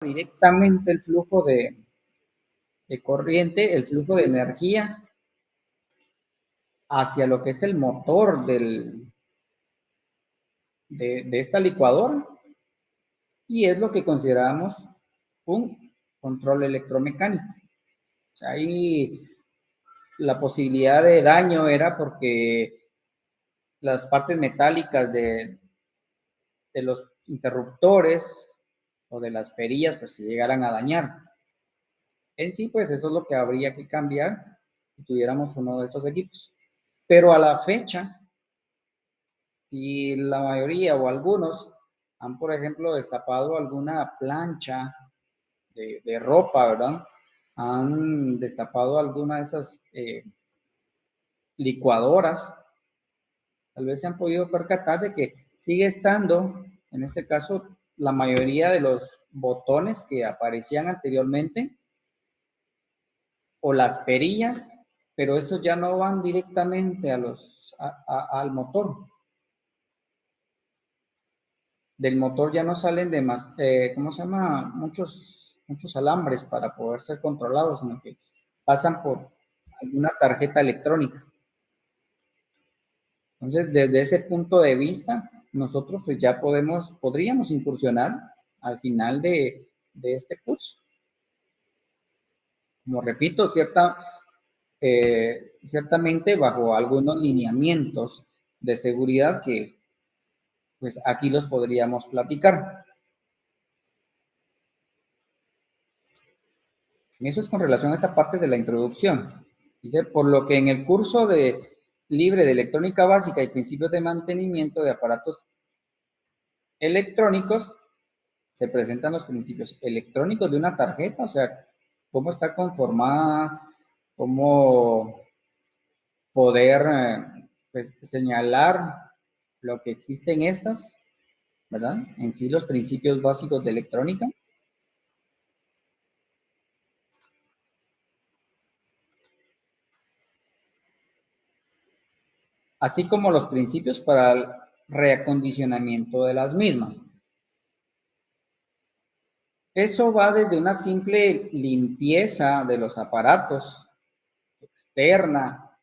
directamente el flujo de corriente, el flujo de energía hacia lo que es el motor de esta licuadora, y es lo que consideramos un control electromecánico. O sea, ahí la posibilidad de daño era porque las partes metálicas de los interruptores o de las perillas pues se llegaran a dañar. En sí, pues eso es lo que habría que cambiar si tuviéramos uno de estos equipos. Pero a la fecha, si la mayoría o algunos han, por ejemplo, destapado alguna plancha de ropa, ¿verdad? Han destapado alguna de esas licuadoras, tal vez se han podido percatar de que sigue estando, en este caso, la mayoría de los botones que aparecían anteriormente o las perillas, pero estos ya no van directamente al motor. Del motor ya no salen de más, ¿cómo se llama? Muchos alambres para poder ser controlados, sino que pasan por alguna tarjeta electrónica. Entonces, desde ese punto de vista, nosotros pues ya podríamos incursionar al final de este curso. Como repito, ciertamente bajo algunos lineamientos de seguridad que pues aquí los podríamos platicar. Eso es con relación a esta parte de la introducción. Dice, por lo que en el curso libre de electrónica básica y principios de mantenimiento de aparatos electrónicos, se presentan los principios electrónicos de una tarjeta, o sea, cómo está conformada, cómo poder pues, señalar lo que existe en estas, ¿verdad? En sí, los principios básicos de electrónica. Así como los principios para el reacondicionamiento de las mismas. Eso va desde una simple limpieza de los aparatos, externa,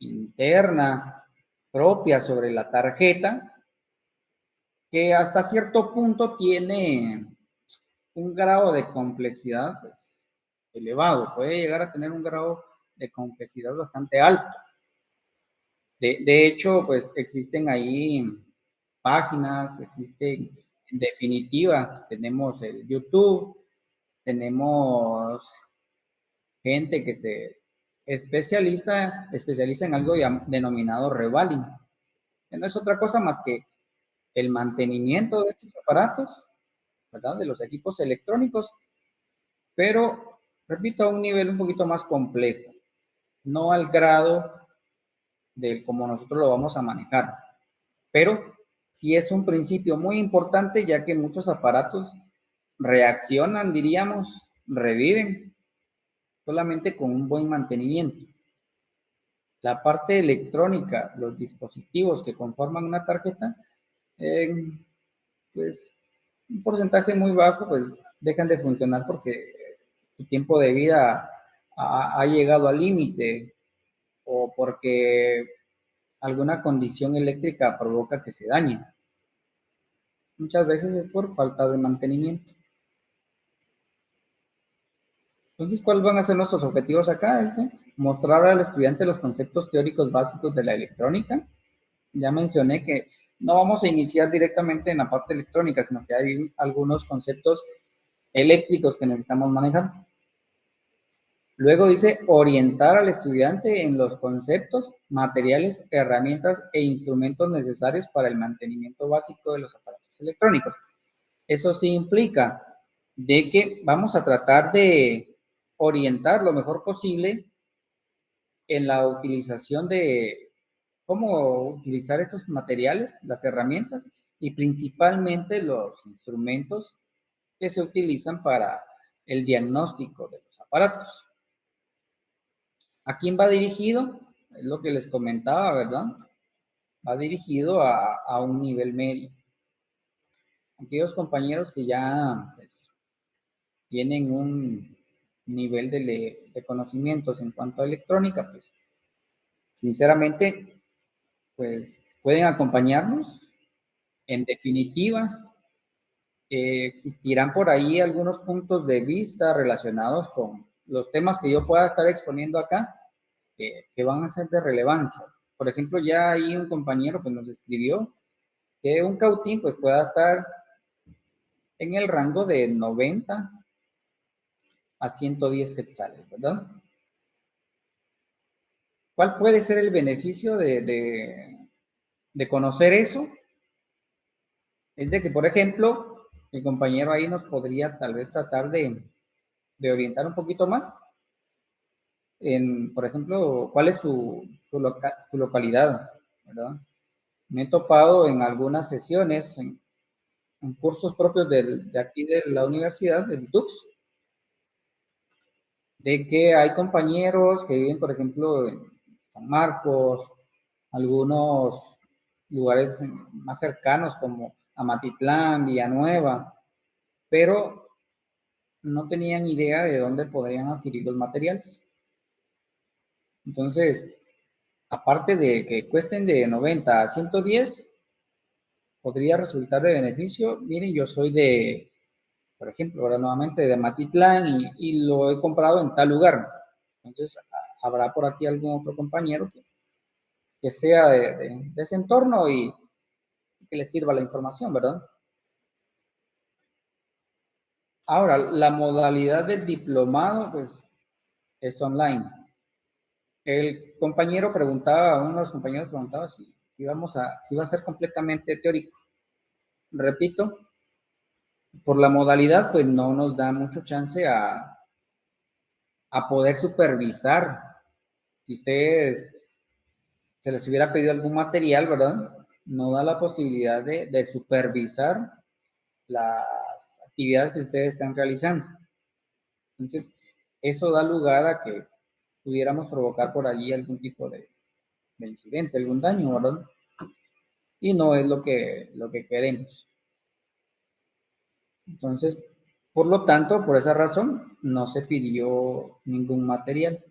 interna, propia sobre la tarjeta, que hasta cierto punto tiene un grado de complejidad pues, elevado, puede llegar a tener un grado de complejidad bastante alto. De hecho, pues existen ahí páginas, existen, en definitiva, tenemos el YouTube, tenemos gente que se especializa en algo denominado revaling, que no es otra cosa más que el mantenimiento de estos aparatos, ¿verdad? De los equipos electrónicos, pero, repito, a un nivel un poquito más complejo, no al grado de cómo nosotros lo vamos a manejar, pero sí es un principio muy importante, ya que muchos aparatos reaccionan, diríamos, reviven, solamente con un buen mantenimiento. La parte electrónica, los dispositivos que conforman una tarjeta, pues un porcentaje muy bajo, pues dejan de funcionar porque su tiempo de vida ha llegado al límite o porque alguna condición eléctrica provoca que se dañe. Muchas veces es por falta de mantenimiento. Entonces, ¿cuáles van a ser nuestros objetivos acá? Dice, mostrar al estudiante los conceptos teóricos básicos de la electrónica. Ya mencioné que no vamos a iniciar directamente en la parte electrónica, sino que hay algunos conceptos eléctricos que necesitamos manejar. Luego dice orientar al estudiante en los conceptos, materiales, herramientas e instrumentos necesarios para el mantenimiento básico de los aparatos electrónicos. Eso sí implica de que vamos a tratar de orientar lo mejor posible en la utilización de cómo utilizar estos materiales, las herramientas y principalmente los instrumentos que se utilizan para el diagnóstico de los aparatos. ¿A quién va dirigido? Es lo que les comentaba, ¿verdad? Va dirigido a un nivel medio. Aquellos compañeros que ya pues, tienen un nivel de conocimientos en cuanto a electrónica, pues sinceramente, pues pueden acompañarnos. En definitiva, existirán por ahí algunos puntos de vista relacionados con los temas que yo pueda estar exponiendo acá, que van a ser de relevancia. Por ejemplo, ya ahí un compañero pues, nos escribió que un cautín pues, pueda estar en el rango de 90 a 110 quetzales, ¿verdad? ¿Cuál puede ser el beneficio de conocer eso? Es de que, por ejemplo, el compañero ahí nos podría tal vez tratar de orientar un poquito más en, por ejemplo, cuál es su localidad, ¿verdad? Me he topado en algunas sesiones, en cursos propios de aquí de la universidad, del TUCS, de que hay compañeros que viven, por ejemplo, en San Marcos, algunos lugares más cercanos como Amatitlán, Villanueva, pero no tenían idea de dónde podrían adquirir los materiales. Entonces, aparte de que cuesten de 90 a 110, podría resultar de beneficio. Miren, yo soy de, por ejemplo, ahora nuevamente de Matitlán y lo he comprado en tal lugar. Entonces, habrá por aquí algún otro compañero que sea de ese entorno y que le sirva la información, ¿verdad? Ahora, la modalidad del diplomado, pues, es online. El compañero preguntaba, uno de los compañeros preguntaba si iba a ser completamente teórico. Repito, por la modalidad, pues no nos da mucho chance a poder supervisar. Si ustedes se les hubiera pedido algún material, ¿verdad? No da la posibilidad de supervisar las actividades que ustedes están realizando. Entonces, eso da lugar a que pudiéramos provocar por allí algún tipo de incidente, algún daño, ¿verdad? Y no es lo que queremos. Entonces, por lo tanto, por esa razón, no se pidió ningún material.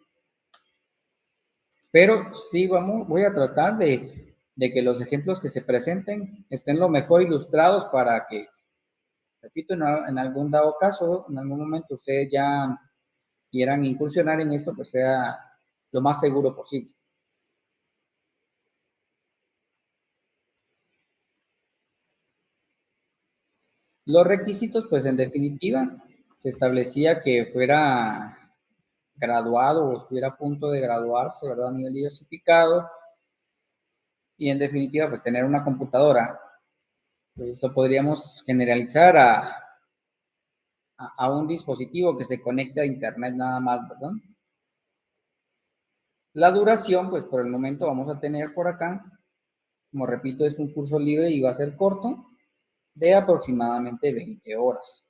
Pero sí voy a tratar de que los ejemplos que se presenten estén lo mejor ilustrados para que, repito, en algún dado caso, en algún momento ustedes ya quieran incursionar en esto, pues sea lo más seguro posible. Los requisitos, pues en definitiva, se establecía que fuera graduado o estuviera a punto de graduarse, ¿verdad? A nivel diversificado. Y en definitiva, pues tener una computadora. Pues esto podríamos generalizar a un dispositivo que se conecte a internet nada más, ¿verdad? La duración, pues por el momento vamos a tener por acá, como repito, es un curso libre y va a ser corto, de aproximadamente 20 horas.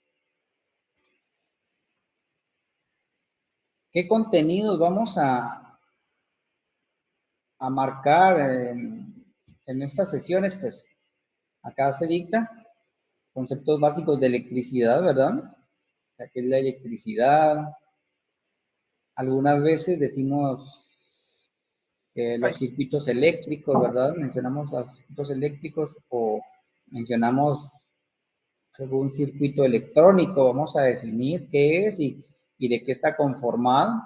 ¿Qué contenidos vamos a marcar en estas sesiones? Pues acá se dicta conceptos básicos de electricidad, ¿verdad? ¿Qué es la electricidad? Algunas veces decimos los circuitos eléctricos, ¿verdad? Mencionamos los circuitos eléctricos o mencionamos algún circuito electrónico, vamos a definir qué es y de qué está conformado.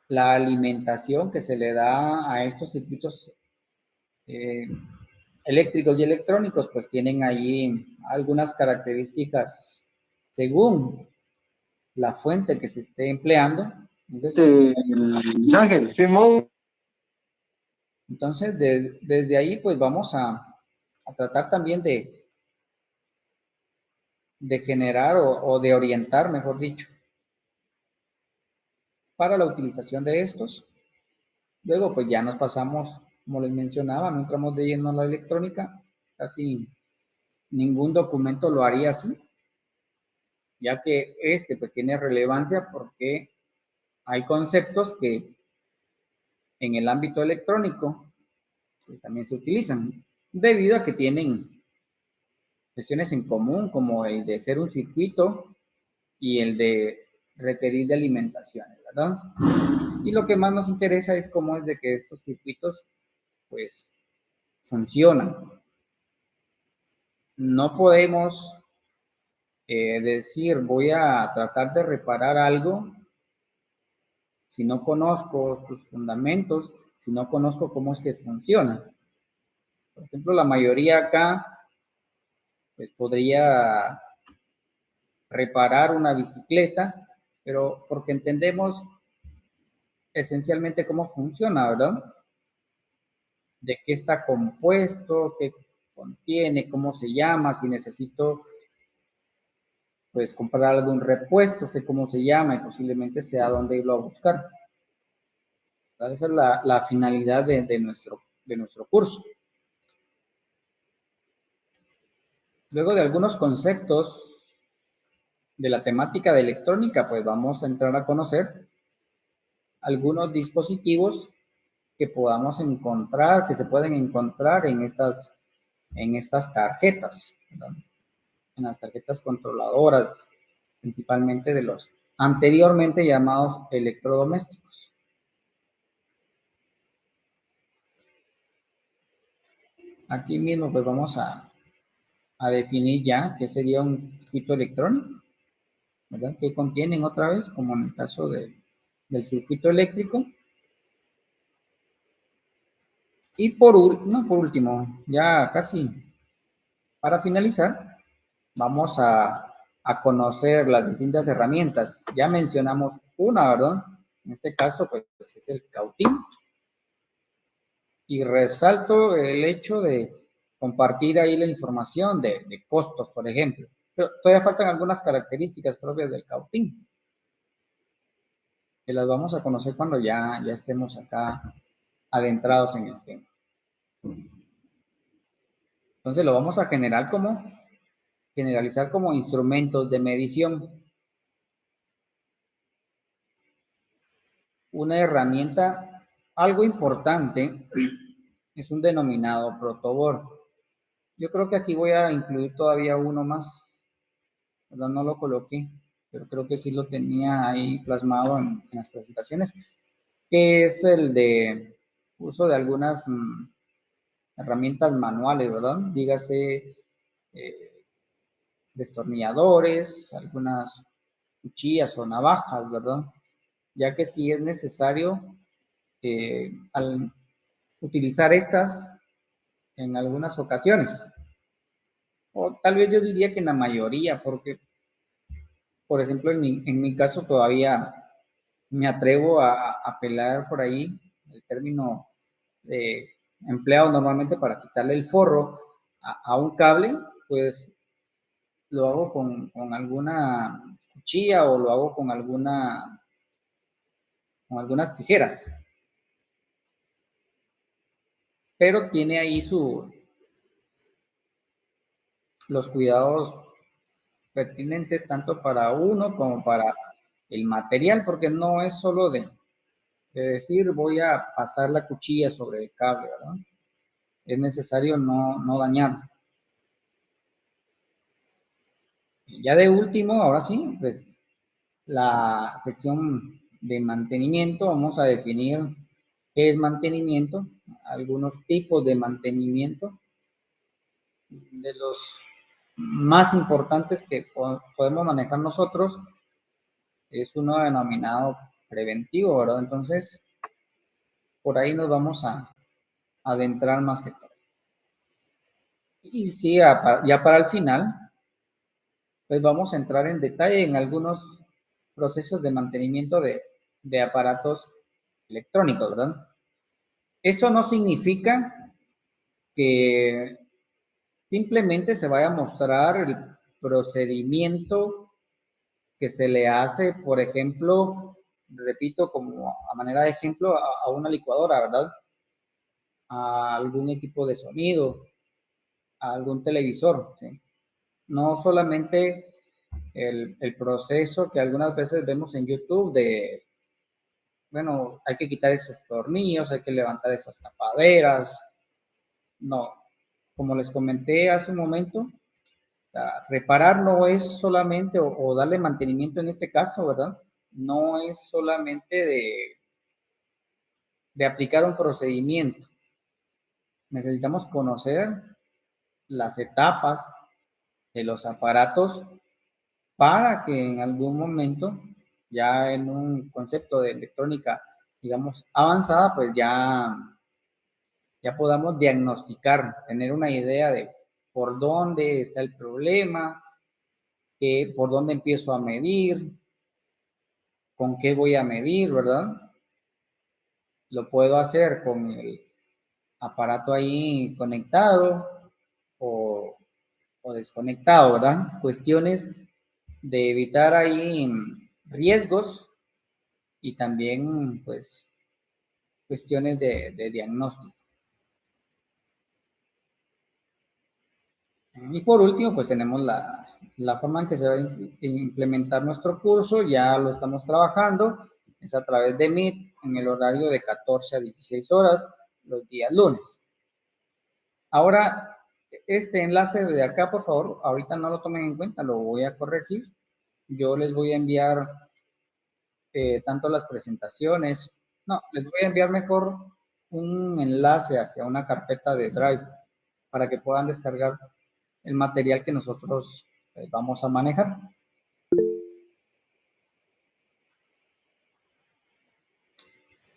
La alimentación que se le da a estos circuitos eléctricos y electrónicos, pues tienen ahí algunas características según la fuente que se esté empleando. Entonces, Ángel, Simón. Entonces desde ahí, pues vamos a tratar también de generar o de orientar, mejor dicho, para la utilización de estos. Luego, pues ya nos pasamos, como les mencionaba, no entramos de lleno a la electrónica, casi ningún documento lo haría así, ya que este pues tiene relevancia porque hay conceptos que en el ámbito electrónico pues, también se utilizan, debido a que tienen cuestiones en común, como el de ser un circuito y el de requerir de alimentaciones, ¿verdad? Y lo que más nos interesa es cómo es de que estos circuitos, pues, funcionan. No podemos decir, voy a tratar de reparar algo si no conozco sus fundamentos, si no conozco cómo es que funciona. Por ejemplo, la mayoría acá, pues, podría reparar una bicicleta, pero porque entendemos esencialmente cómo funciona, ¿verdad? De qué está compuesto, qué contiene, cómo se llama, si necesito pues comprar algún repuesto, sé cómo se llama y posiblemente sea dónde irlo a buscar. ¿Verdad? Esa es la finalidad de nuestro curso. Luego de algunos conceptos de la temática de electrónica, pues vamos a entrar a conocer algunos dispositivos que podamos encontrar, que se pueden encontrar en estas tarjetas, ¿verdad? En las tarjetas controladoras, principalmente de los anteriormente llamados electrodomésticos. Aquí mismo pues vamos a definir ya qué sería un circuito electrónico, ¿verdad? ¿Qué contienen otra vez? Como en el caso del circuito eléctrico. Y por último, ya casi para finalizar, vamos a conocer las distintas herramientas. Ya mencionamos una, ¿verdad? En este caso, pues es el cautín. Y resalto el hecho de compartir ahí la información de costos, por ejemplo. Pero todavía faltan algunas características propias del cautín, que las vamos a conocer cuando ya estemos acá adentrados en el tema. Entonces lo vamos a generalizar como instrumentos de medición. Una herramienta, algo importante, es un denominado protobor. Yo creo que aquí voy a incluir todavía uno más, ¿verdad? No lo coloqué, pero creo que sí lo tenía ahí plasmado en las presentaciones, que es el de uso de algunas herramientas manuales, ¿verdad? Dígase destornilladores, algunas cuchillas o navajas, ¿verdad? Ya que sí es necesario al utilizar estas en algunas ocasiones, o tal vez yo diría que en la mayoría, porque, por ejemplo, en mi caso todavía me atrevo a apelar por ahí el término empleado normalmente para quitarle el forro a un cable, pues lo hago con alguna cuchilla o lo hago con algunas tijeras. Pero tiene ahí los cuidados pertinentes tanto para uno como para el material, porque no es solo de decir voy a pasar la cuchilla sobre el cable, ¿verdad? Es necesario no dañar. Ya de último, ahora sí, pues la sección de mantenimiento, vamos a definir qué es mantenimiento, algunos tipos de mantenimiento, de los más importantes que podemos manejar nosotros, es uno denominado preventivo, ¿verdad? Entonces, por ahí nos vamos a adentrar más que todo. Y sí, ya para el final, pues vamos a entrar en detalle en algunos procesos de mantenimiento de aparatos electrónicos, ¿verdad? Eso no significa que simplemente se vaya a mostrar el procedimiento que se le hace, por ejemplo, repito, como a manera de ejemplo, a una licuadora, ¿verdad? A algún equipo de sonido, a algún televisor, ¿sí? No solamente el proceso que algunas veces vemos en YouTube de, bueno, hay que quitar esos tornillos, hay que levantar esas tapaderas. No, como les comenté hace un momento, Reparar no es solamente, o darle mantenimiento en este caso, ¿verdad? No es solamente de aplicar un procedimiento. Necesitamos conocer las etapas de los aparatos para que en algún momento, ya en un concepto de electrónica, digamos, avanzada, pues ya podamos diagnosticar, tener una idea de por dónde está el problema, por dónde empiezo a medir, con qué voy a medir, ¿verdad? Lo puedo hacer con el aparato ahí conectado o desconectado, ¿verdad? Cuestiones de evitar ahí riesgos y también, pues, cuestiones de diagnóstico. Y por último, pues tenemos la forma en que se va a implementar nuestro curso, ya lo estamos trabajando, es a través de Meet en el horario de 14 a 16 horas los días lunes. Ahora, este enlace de acá, por favor, ahorita no lo tomen en cuenta, lo voy a corregir. Yo les voy a enviar tanto las presentaciones, no, les voy a enviar mejor un enlace hacia una carpeta de Drive para que puedan descargar el material que nosotros vamos a manejar.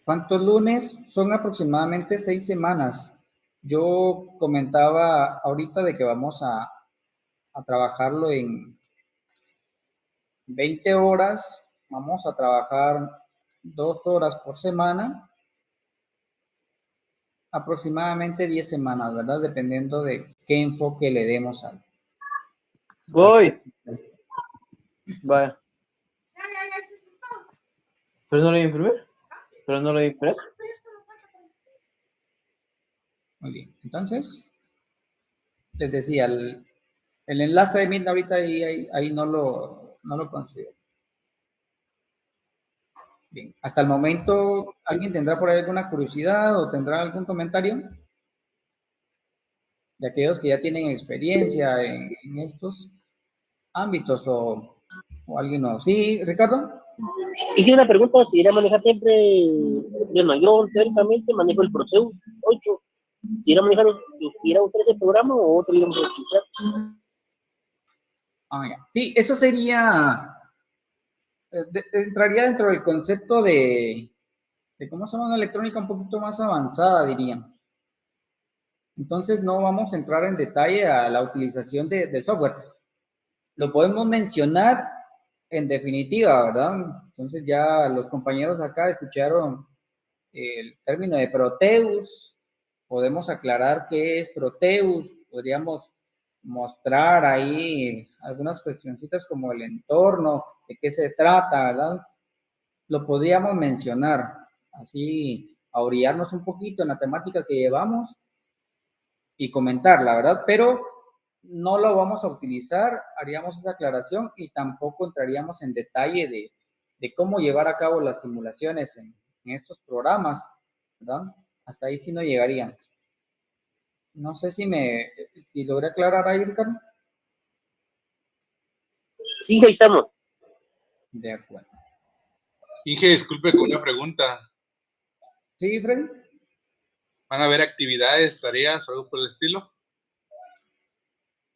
¿Cuántos lunes? Son aproximadamente 6 semanas. Yo comentaba ahorita de que vamos a trabajarlo en 20 horas. Vamos a trabajar 2 horas por semana. Aproximadamente 10 semanas, ¿verdad? Dependiendo de qué enfoque le demos al... Voy. Vaya. ¿Pero no lo imprimir? ¿Pero no lo impreso? Muy bien. Entonces, les decía, el enlace de Meet ahorita ahí no lo considero. Bien. Hasta el momento, ¿alguien tendrá por ahí alguna curiosidad o tendrá algún comentario? De aquellos que ya tienen experiencia en estos ámbitos o alguien no. Sí, Ricardo. Hice una pregunta, si irá a manejar siempre, yo teóricamente manejo el Proteus 8, si irá a manejar, si irá a usar ese programa o otro íbamos a utilizar. Ya. Sí, eso sería, entraría dentro del concepto de cómo se llama una electrónica un poquito más avanzada, diríamos. Entonces no vamos a entrar en detalle a la utilización de software. Lo podemos mencionar en definitiva, ¿verdad? Entonces ya los compañeros acá escucharon el término de Proteus. Podemos aclarar qué es Proteus. Podríamos mostrar ahí algunas cuestioncitas como el entorno, de qué se trata, ¿verdad? Lo podríamos mencionar, así a orillarnos un poquito en la temática que llevamos y comentarla, ¿verdad? Pero no lo vamos a utilizar, haríamos esa aclaración y tampoco entraríamos en detalle de cómo llevar a cabo las simulaciones en estos programas, ¿verdad? Hasta ahí sí no llegaríamos. No sé si logré aclarar ahí, Ricardo. Sí, ahí estamos. De acuerdo. Inge, disculpe con una pregunta. ¿Sí, Freddy? ¿Van a haber actividades, tareas o algo por el estilo?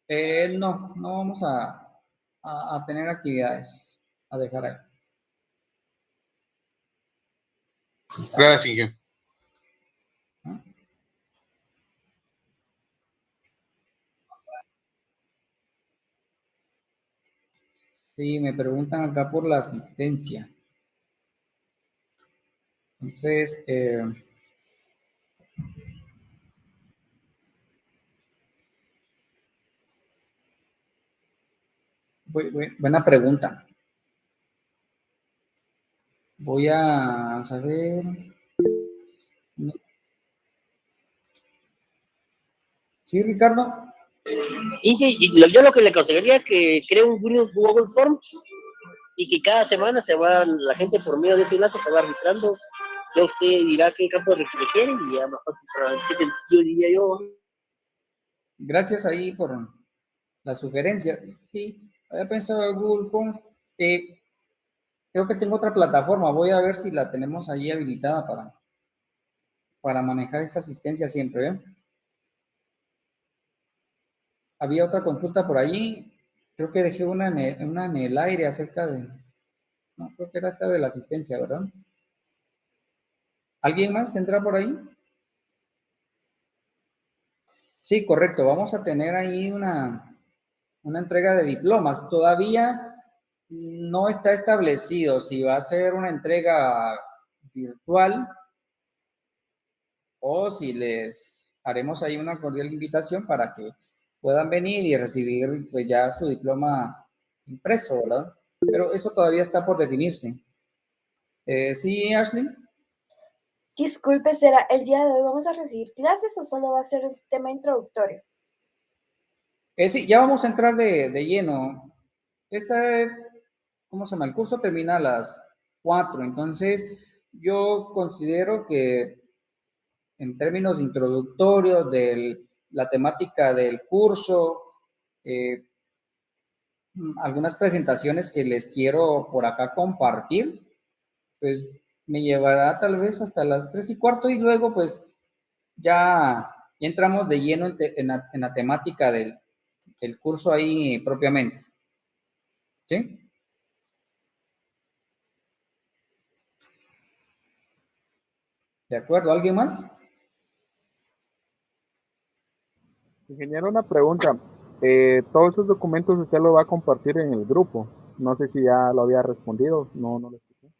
No vamos a tener actividades a dejar ahí. Gracias, Inge. Sí, me preguntan acá por la asistencia. Entonces, buena pregunta. Voy a saber. Sí, Ricardo. Y yo lo que le aconsejaría es que cree un Google Forms y que cada semana la gente por medio de ese enlace se va arbitrando. Ya usted dirá qué campo requiere y ya más fácil para yo diría yo. Gracias ahí por la sugerencia. Sí, había pensado en Google Forms. Creo que tengo otra plataforma. Voy a ver si la tenemos ahí habilitada para manejar esta asistencia siempre. ¿Eh? Había otra consulta por allí. Creo que dejé una en el aire acerca de... No, creo que era esta de la asistencia, ¿verdad? ¿Alguien más tendrá por ahí? Sí, correcto. Vamos a tener ahí una entrega de diplomas. Todavía no está establecido si va a ser una entrega virtual o si les haremos ahí una cordial invitación para que puedan venir y recibir pues ya su diploma impreso, ¿verdad? Pero eso todavía está por definirse. ¿Sí, Ashley? Disculpe, ¿será el día de hoy vamos a recibir clases o solo va a ser un tema introductorio? Sí, ya vamos a entrar de lleno. ¿Cómo se llama? El curso termina a las 4, entonces yo considero que en términos introductorios de la temática del curso, algunas presentaciones que les quiero por acá compartir, pues me llevará tal vez hasta las 3:15 y luego pues ya entramos de lleno en la temática del curso ahí propiamente. ¿Sí? ¿De acuerdo? ¿Alguien más? Ingeniero, una pregunta. Todos esos documentos usted lo va a compartir en el grupo. No sé si ya lo había respondido. No, no lo escuché.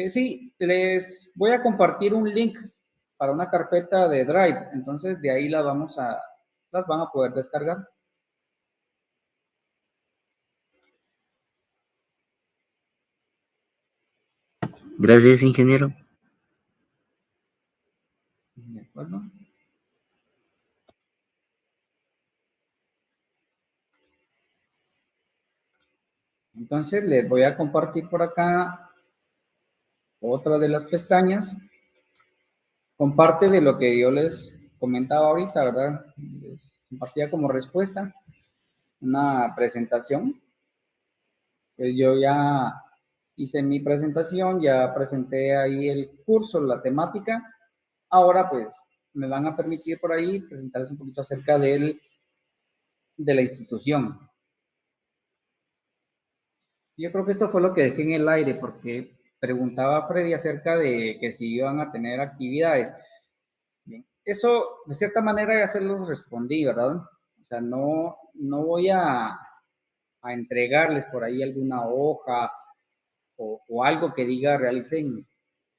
Sí, les voy a compartir un link para una carpeta de Drive. Entonces, de ahí las van a poder descargar. Gracias, ingeniero. ¿De acuerdo? Entonces, les voy a compartir por acá otra de las pestañas. Comparte de lo que yo les comentaba ahorita, ¿verdad? Les compartía como respuesta una presentación. Pues yo ya hice mi presentación, ya presenté ahí el curso, la temática. Ahora, pues, me van a permitir por ahí presentarles un poquito acerca de la institución. Yo creo que esto fue lo que dejé en el aire, porque preguntaba Freddy acerca de que si iban a tener actividades. Bien, eso, de cierta manera, ya se los respondí, ¿verdad? O sea, no voy a entregarles por ahí alguna hoja o algo que diga realicen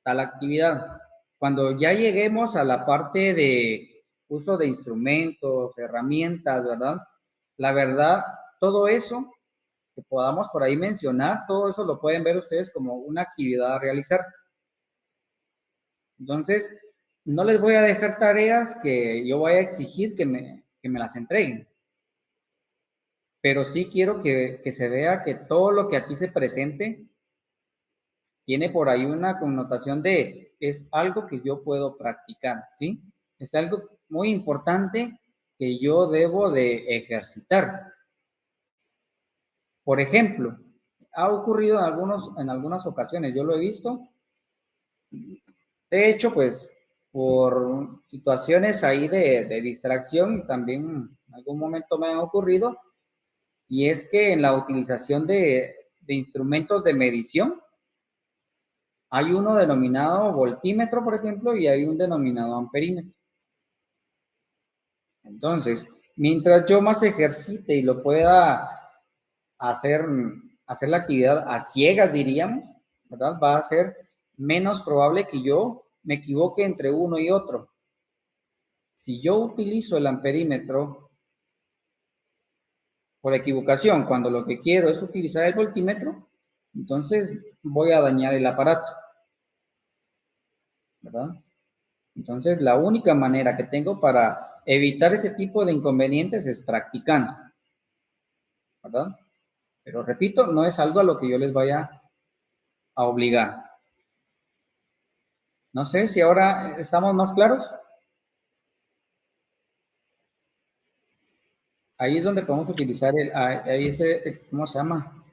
tal actividad. Cuando ya lleguemos a la parte de uso de instrumentos, herramientas, ¿verdad? La verdad, todo eso que podamos por ahí mencionar, todo eso lo pueden ver ustedes como una actividad a realizar. Entonces, no les voy a dejar tareas que yo vaya a exigir que me las entreguen. Pero sí quiero que se vea que todo lo que aquí se presente tiene por ahí una connotación de es algo que yo puedo practicar, ¿sí? Es algo muy importante que yo debo de ejercitar. Por ejemplo, ha ocurrido en algunas ocasiones, yo lo he visto. De hecho, pues, por situaciones ahí de distracción, también en algún momento me ha ocurrido, y es que en la utilización de instrumentos de medición, hay uno denominado voltímetro, por ejemplo, y hay un denominado amperímetro. Entonces, mientras yo más ejercite y lo pueda hacer la actividad a ciegas, diríamos, ¿verdad? Va a ser menos probable que yo me equivoque entre uno y otro. Si yo utilizo el amperímetro por equivocación, cuando lo que quiero es utilizar el voltímetro, entonces voy a dañar el aparato, ¿verdad? Entonces, la única manera que tengo para evitar ese tipo de inconvenientes es practicando, ¿verdad? Pero repito, no es algo a lo que yo les vaya a obligar. No sé si ahora estamos más claros. Ahí es donde podemos utilizar ahí ese, ¿cómo se llama?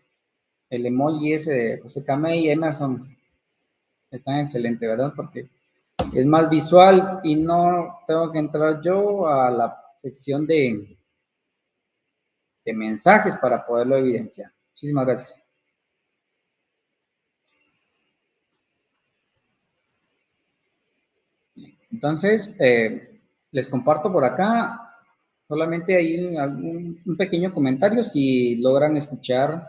El emoji ese de José Camé y Emerson. Están excelentes, ¿verdad? Porque es más visual y no tengo que entrar yo a la sección de mensajes para poderlo evidenciar. Muchísimas gracias. Entonces, les comparto por acá solamente hay un pequeño comentario si logran escuchar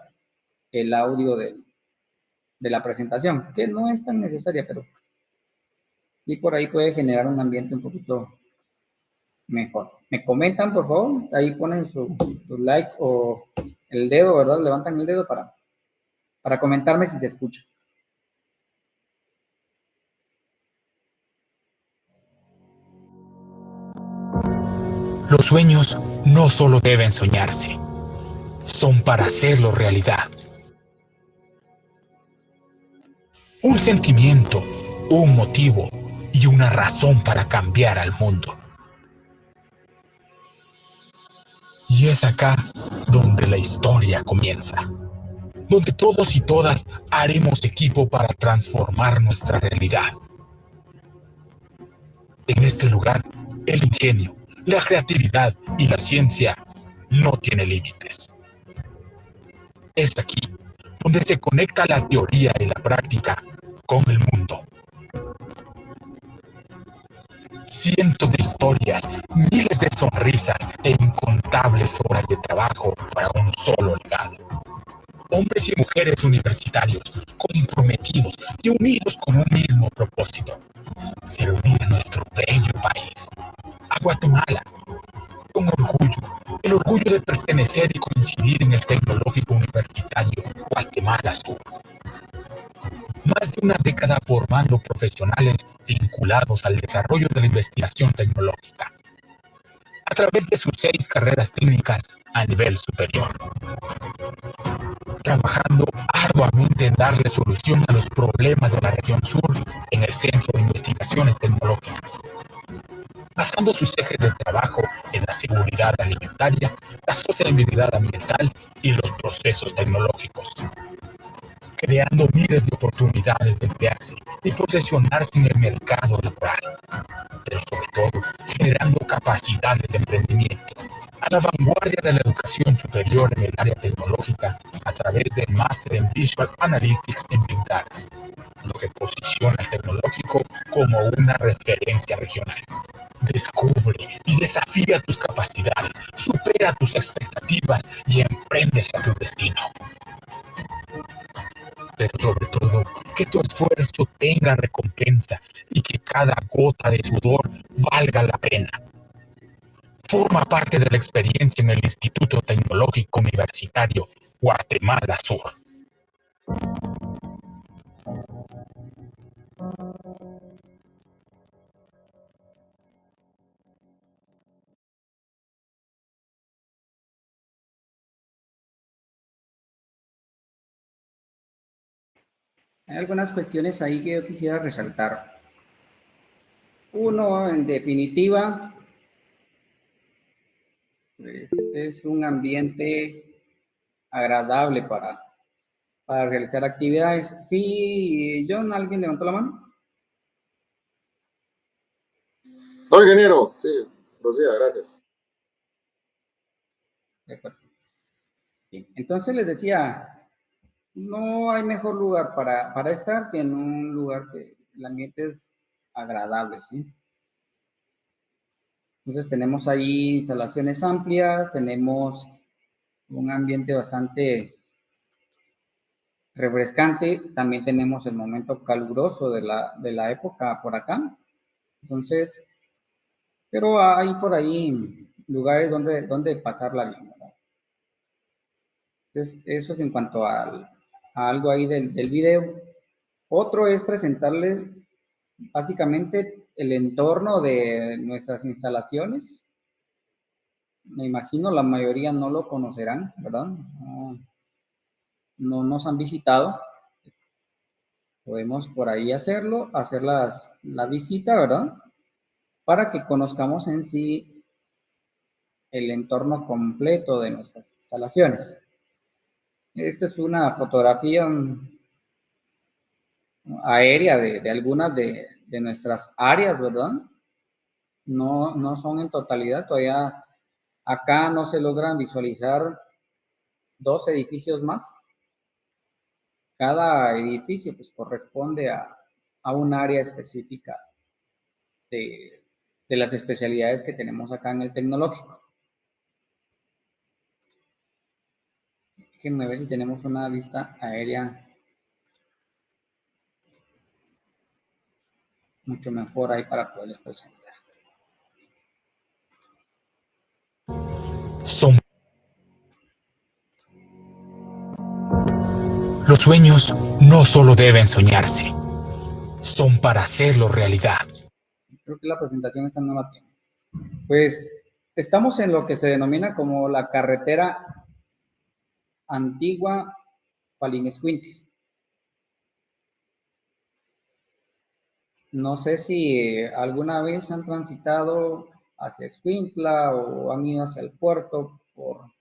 el audio de la presentación, que no es tan necesaria, pero y por ahí puede generar un ambiente un poquito mejor. Me comentan, por favor, ahí ponen su like o el dedo, ¿verdad? Levantan el dedo para comentarme si se escucha. Los sueños no solo deben soñarse, son para hacerlo realidad. Un sentimiento, un motivo y una razón para cambiar al mundo. Y es acá donde la historia comienza, donde todos y todas haremos equipo para transformar nuestra realidad. En este lugar, el ingenio, la creatividad y la ciencia no tienen límites. Es aquí donde se conecta la teoría y la práctica con el mundo. Cientos de historias, miles de sonrisas e incontables horas de trabajo para un solo legado. Hombres y mujeres universitarios, comprometidos y unidos con un mismo propósito: servir a nuestro bello país, a Guatemala, con orgullo, el orgullo de pertenecer y coincidir en el Tecnológico Universitario Guatemala Sur. Más de una década formando profesionales vinculados al desarrollo de la investigación tecnológica, a través de sus 6 carreras técnicas a nivel superior, trabajando arduamente en darle solución a los problemas de la región sur en el Centro de Investigaciones Tecnológicas, basando sus ejes de trabajo en la seguridad alimentaria, la sostenibilidad ambiental y los procesos tecnológicos, creando miles de oportunidades de emplearse y posicionarse en el mercado laboral, pero sobre todo generando capacidades de emprendimiento a la vanguardia de la educación superior en el área tecnológica a través del máster en Visual Analytics en Big Data, lo que posiciona al tecnológico como una referencia regional. Descubre y desafía tus capacidades, supera tus expectativas y emprende hacia tu destino. Pero sobre todo, que tu esfuerzo tenga recompensa y que cada gota de sudor valga la pena. Forma parte de la experiencia en el Instituto Tecnológico Universitario Guatemala Sur. Hay algunas cuestiones ahí que yo quisiera resaltar. Uno, en definitiva, pues, es un ambiente agradable para realizar actividades. Sí, John, ¿alguien levantó la mano? No, ingeniero. Sí, proceda, gracias. De acuerdo. Bien. Entonces les decía, no hay mejor lugar para estar que en un lugar que el ambiente es agradable, ¿sí? Entonces tenemos ahí instalaciones amplias, tenemos un ambiente bastante refrescante, también tenemos el momento caluroso de la época por acá. Entonces, pero hay por ahí lugares donde pasarla bien, ¿verdad? Entonces, eso es en cuanto a algo ahí del video. Otro es presentarles básicamente el entorno de nuestras instalaciones. Me imagino la mayoría no lo conocerán, ¿verdad? No nos han visitado. Podemos por ahí hacerlo, hacer la visita, ¿verdad? Para que conozcamos en sí el entorno completo de nuestras instalaciones. Esta es una fotografía aérea de algunas de nuestras áreas, ¿verdad? No son en totalidad, todavía acá no se logran visualizar 2 edificios más. Cada edificio pues corresponde a un área específica de las especialidades que tenemos acá en el tecnológico. Déjenme ver si tenemos una vista aérea mucho mejor ahí para poderles presentar. Los sueños no solo deben soñarse, son para hacerlo realidad. Creo que la presentación esta no la tiene. Pues estamos en lo que se denomina como la carretera antigua Palinezcuintle. No sé si alguna vez han transitado hacia Escuintla o han ido hacia el puerto por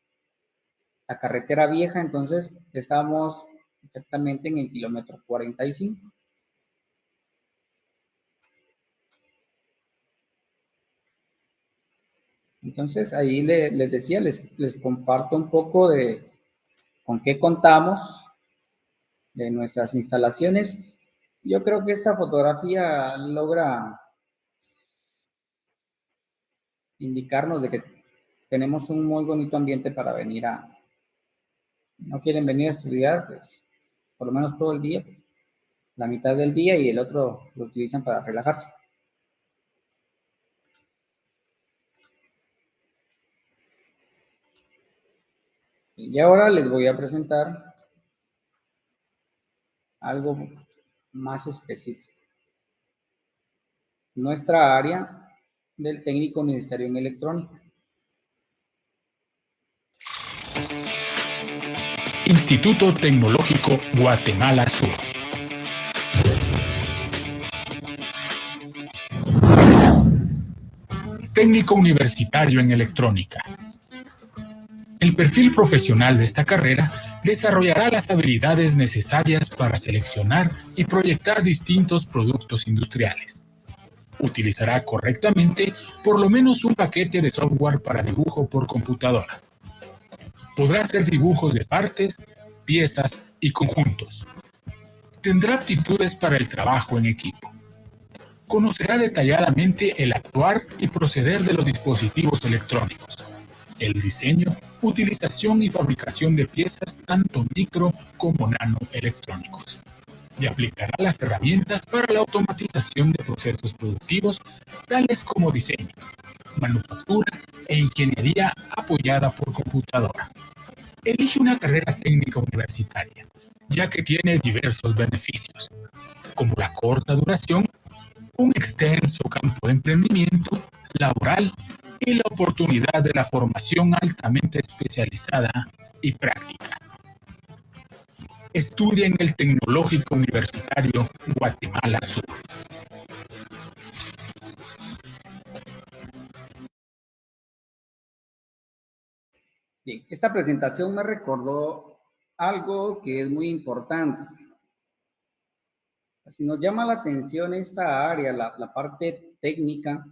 la carretera vieja, entonces estamos exactamente en el kilómetro 45. Entonces ahí les decía, les comparto un poco de con qué contamos, de nuestras instalaciones. Yo creo que esta fotografía logra indicarnos de que tenemos un muy bonito ambiente para venir no quieren venir a estudiar, pues por lo menos todo el día, pues, la mitad del día y el otro lo utilizan para relajarse. Y ahora les voy a presentar algo más específico. Nuestra área del técnico universitario en electrónica. Instituto Tecnológico Guatemala Sur. Técnico universitario en electrónica. El perfil profesional de esta carrera desarrollará las habilidades necesarias para seleccionar y proyectar distintos productos industriales. Utilizará correctamente por lo menos un paquete de software para dibujo por computadora. Podrá hacer dibujos de partes, piezas y conjuntos. Tendrá aptitudes para el trabajo en equipo. Conocerá detalladamente el actuar y proceder de los dispositivos electrónicos, el diseño, utilización y fabricación de piezas tanto micro como nanoelectrónicos, y aplicará las herramientas para la automatización de procesos productivos tales como diseño, manufactura e ingeniería apoyada por computadora. Elige una carrera técnica universitaria, ya que tiene diversos beneficios, como la corta duración, un extenso campo de emprendimiento laboral y la oportunidad de la formación altamente especializada y práctica. Estudia en el Tecnológico Universitario Guatemala Sur. Bien, esta presentación me recordó algo que es muy importante. Si nos llama la atención esta área, la parte técnica,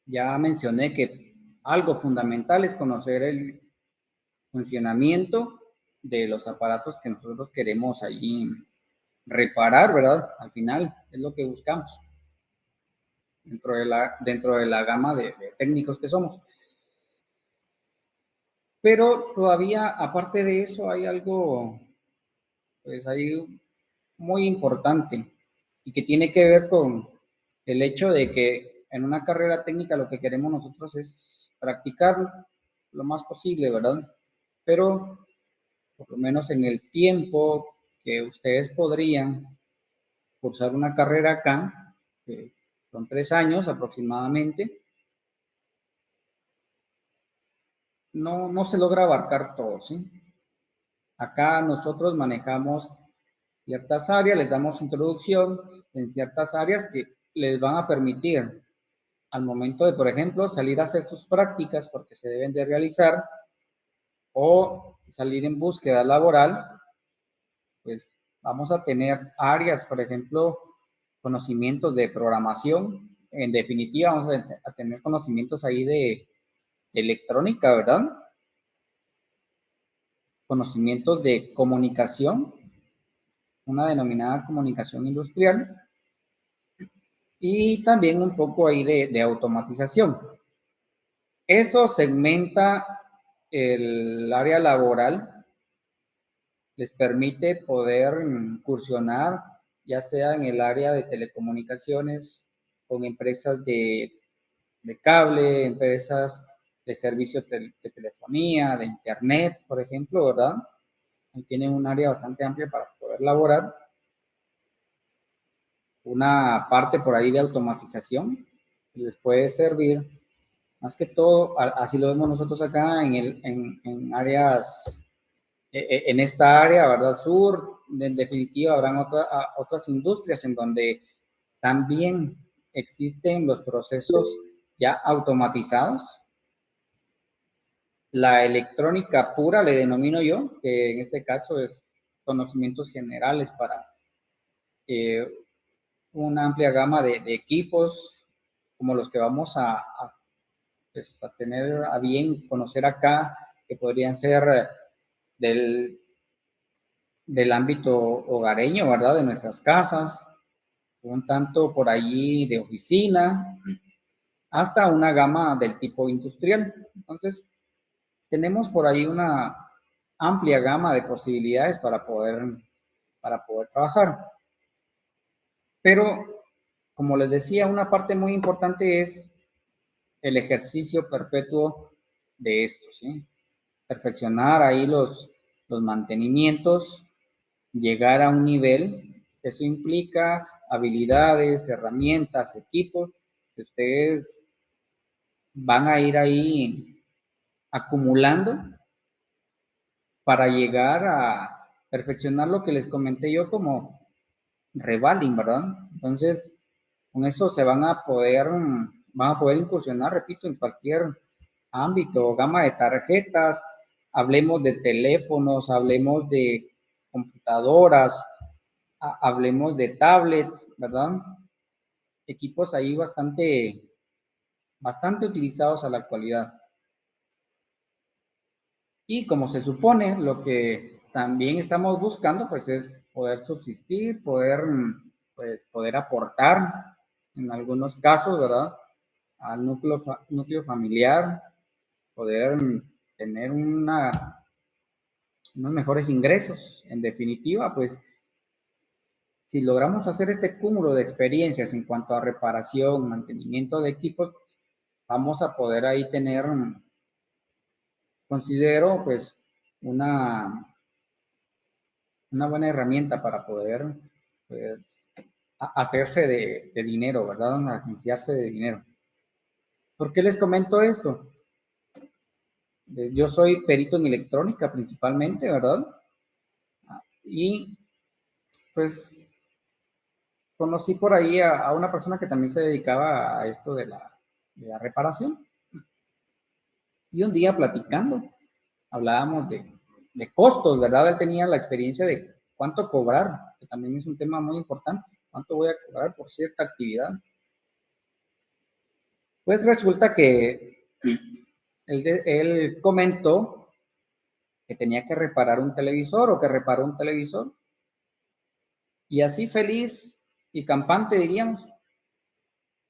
ya mencioné que algo fundamental es conocer el funcionamiento de los aparatos que nosotros queremos ahí reparar, ¿verdad? Al final es lo que buscamos dentro de la gama de técnicos que somos. Pero todavía, aparte de eso, hay algo, pues ahí muy importante y que tiene que ver con el hecho de que en una carrera técnica lo que queremos nosotros es practicar lo más posible, ¿verdad? Pero por lo menos en el tiempo que ustedes podrían cursar una carrera acá, que son 3 años aproximadamente, no se logra abarcar todo, ¿sí? Acá nosotros manejamos ciertas áreas, les damos introducción en ciertas áreas que les van a permitir al momento de, por ejemplo, salir a hacer sus prácticas porque se deben de realizar o salir en búsqueda laboral, pues vamos a tener áreas, por ejemplo, conocimientos de programación. En definitiva, vamos a tener conocimientos ahí de electrónica, ¿verdad? Conocimientos de comunicación, una denominada comunicación industrial, y también un poco ahí de automatización. Eso segmenta el área laboral, les permite poder incursionar, ya sea en el área de telecomunicaciones, con empresas de cable, empresas de servicios de telefonía, de internet, por ejemplo, ¿verdad? Y tienen un área bastante amplia para poder laborar. Una parte por ahí de automatización les puede servir, más que todo, así lo vemos nosotros acá en áreas, en esta área, ¿verdad? Sur, en definitiva, habrán otras industrias en donde también existen los procesos ya automatizados. La electrónica pura, le denomino yo, que en este caso es conocimientos generales para una amplia gama de equipos, como los que vamos pues, a tener a bien conocer acá, que podrían ser del ámbito hogareño, ¿verdad? De nuestras casas, un tanto por allí de oficina, hasta una gama del tipo industrial. Entonces, tenemos por ahí una amplia gama de posibilidades para poder trabajar. Pero, como les decía, una parte muy importante es el ejercicio perpetuo de esto, ¿sí? Perfeccionar ahí los mantenimientos, llegar a un nivel, eso implica habilidades, herramientas, equipos que ustedes van a ir ahí acumulando para llegar a perfeccionar lo que les comenté yo como revaling, ¿verdad? Entonces, con eso van a poder incursionar, repito, en cualquier ámbito, gama de tarjetas, hablemos de teléfonos, hablemos de computadoras, hablemos de tablets, ¿verdad? Equipos ahí bastante utilizados a la actualidad. Y como se supone, lo que también estamos buscando, pues es poder subsistir, poder aportar en algunos casos, ¿verdad? Al núcleo familiar, poder tener unos mejores ingresos. En definitiva, pues, si logramos hacer este cúmulo de experiencias en cuanto a reparación, mantenimiento de equipos, pues, vamos a poder ahí tener, considero, pues, una buena herramienta para poder pues, hacerse de dinero, ¿verdad? Agenciarse de dinero. ¿Por qué les comento esto? Yo soy perito en electrónica principalmente, ¿verdad? Y pues conocí por ahí a una persona que también se dedicaba a esto de la reparación. Y un día platicando, hablábamos de costos, ¿verdad? Él tenía la experiencia de cuánto cobrar, que también es un tema muy importante. ¿Cuánto voy a cobrar por cierta actividad? Pues resulta que él comentó que tenía que reparar un televisor o que reparó un televisor. Y así feliz y campante, diríamos,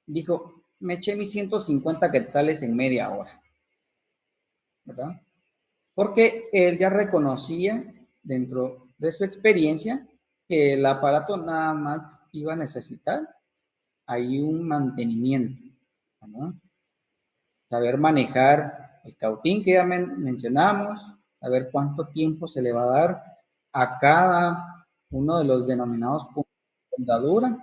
dijo, me eché mis 150 quetzales en media hora, ¿verdad? Porque él ya reconocía dentro de su experiencia que el aparato nada más iba a necesitar ahí un mantenimiento, ¿no? Saber manejar el cautín que ya mencionamos, saber cuánto tiempo se le va a dar a cada uno de los denominados puntos de soldadura.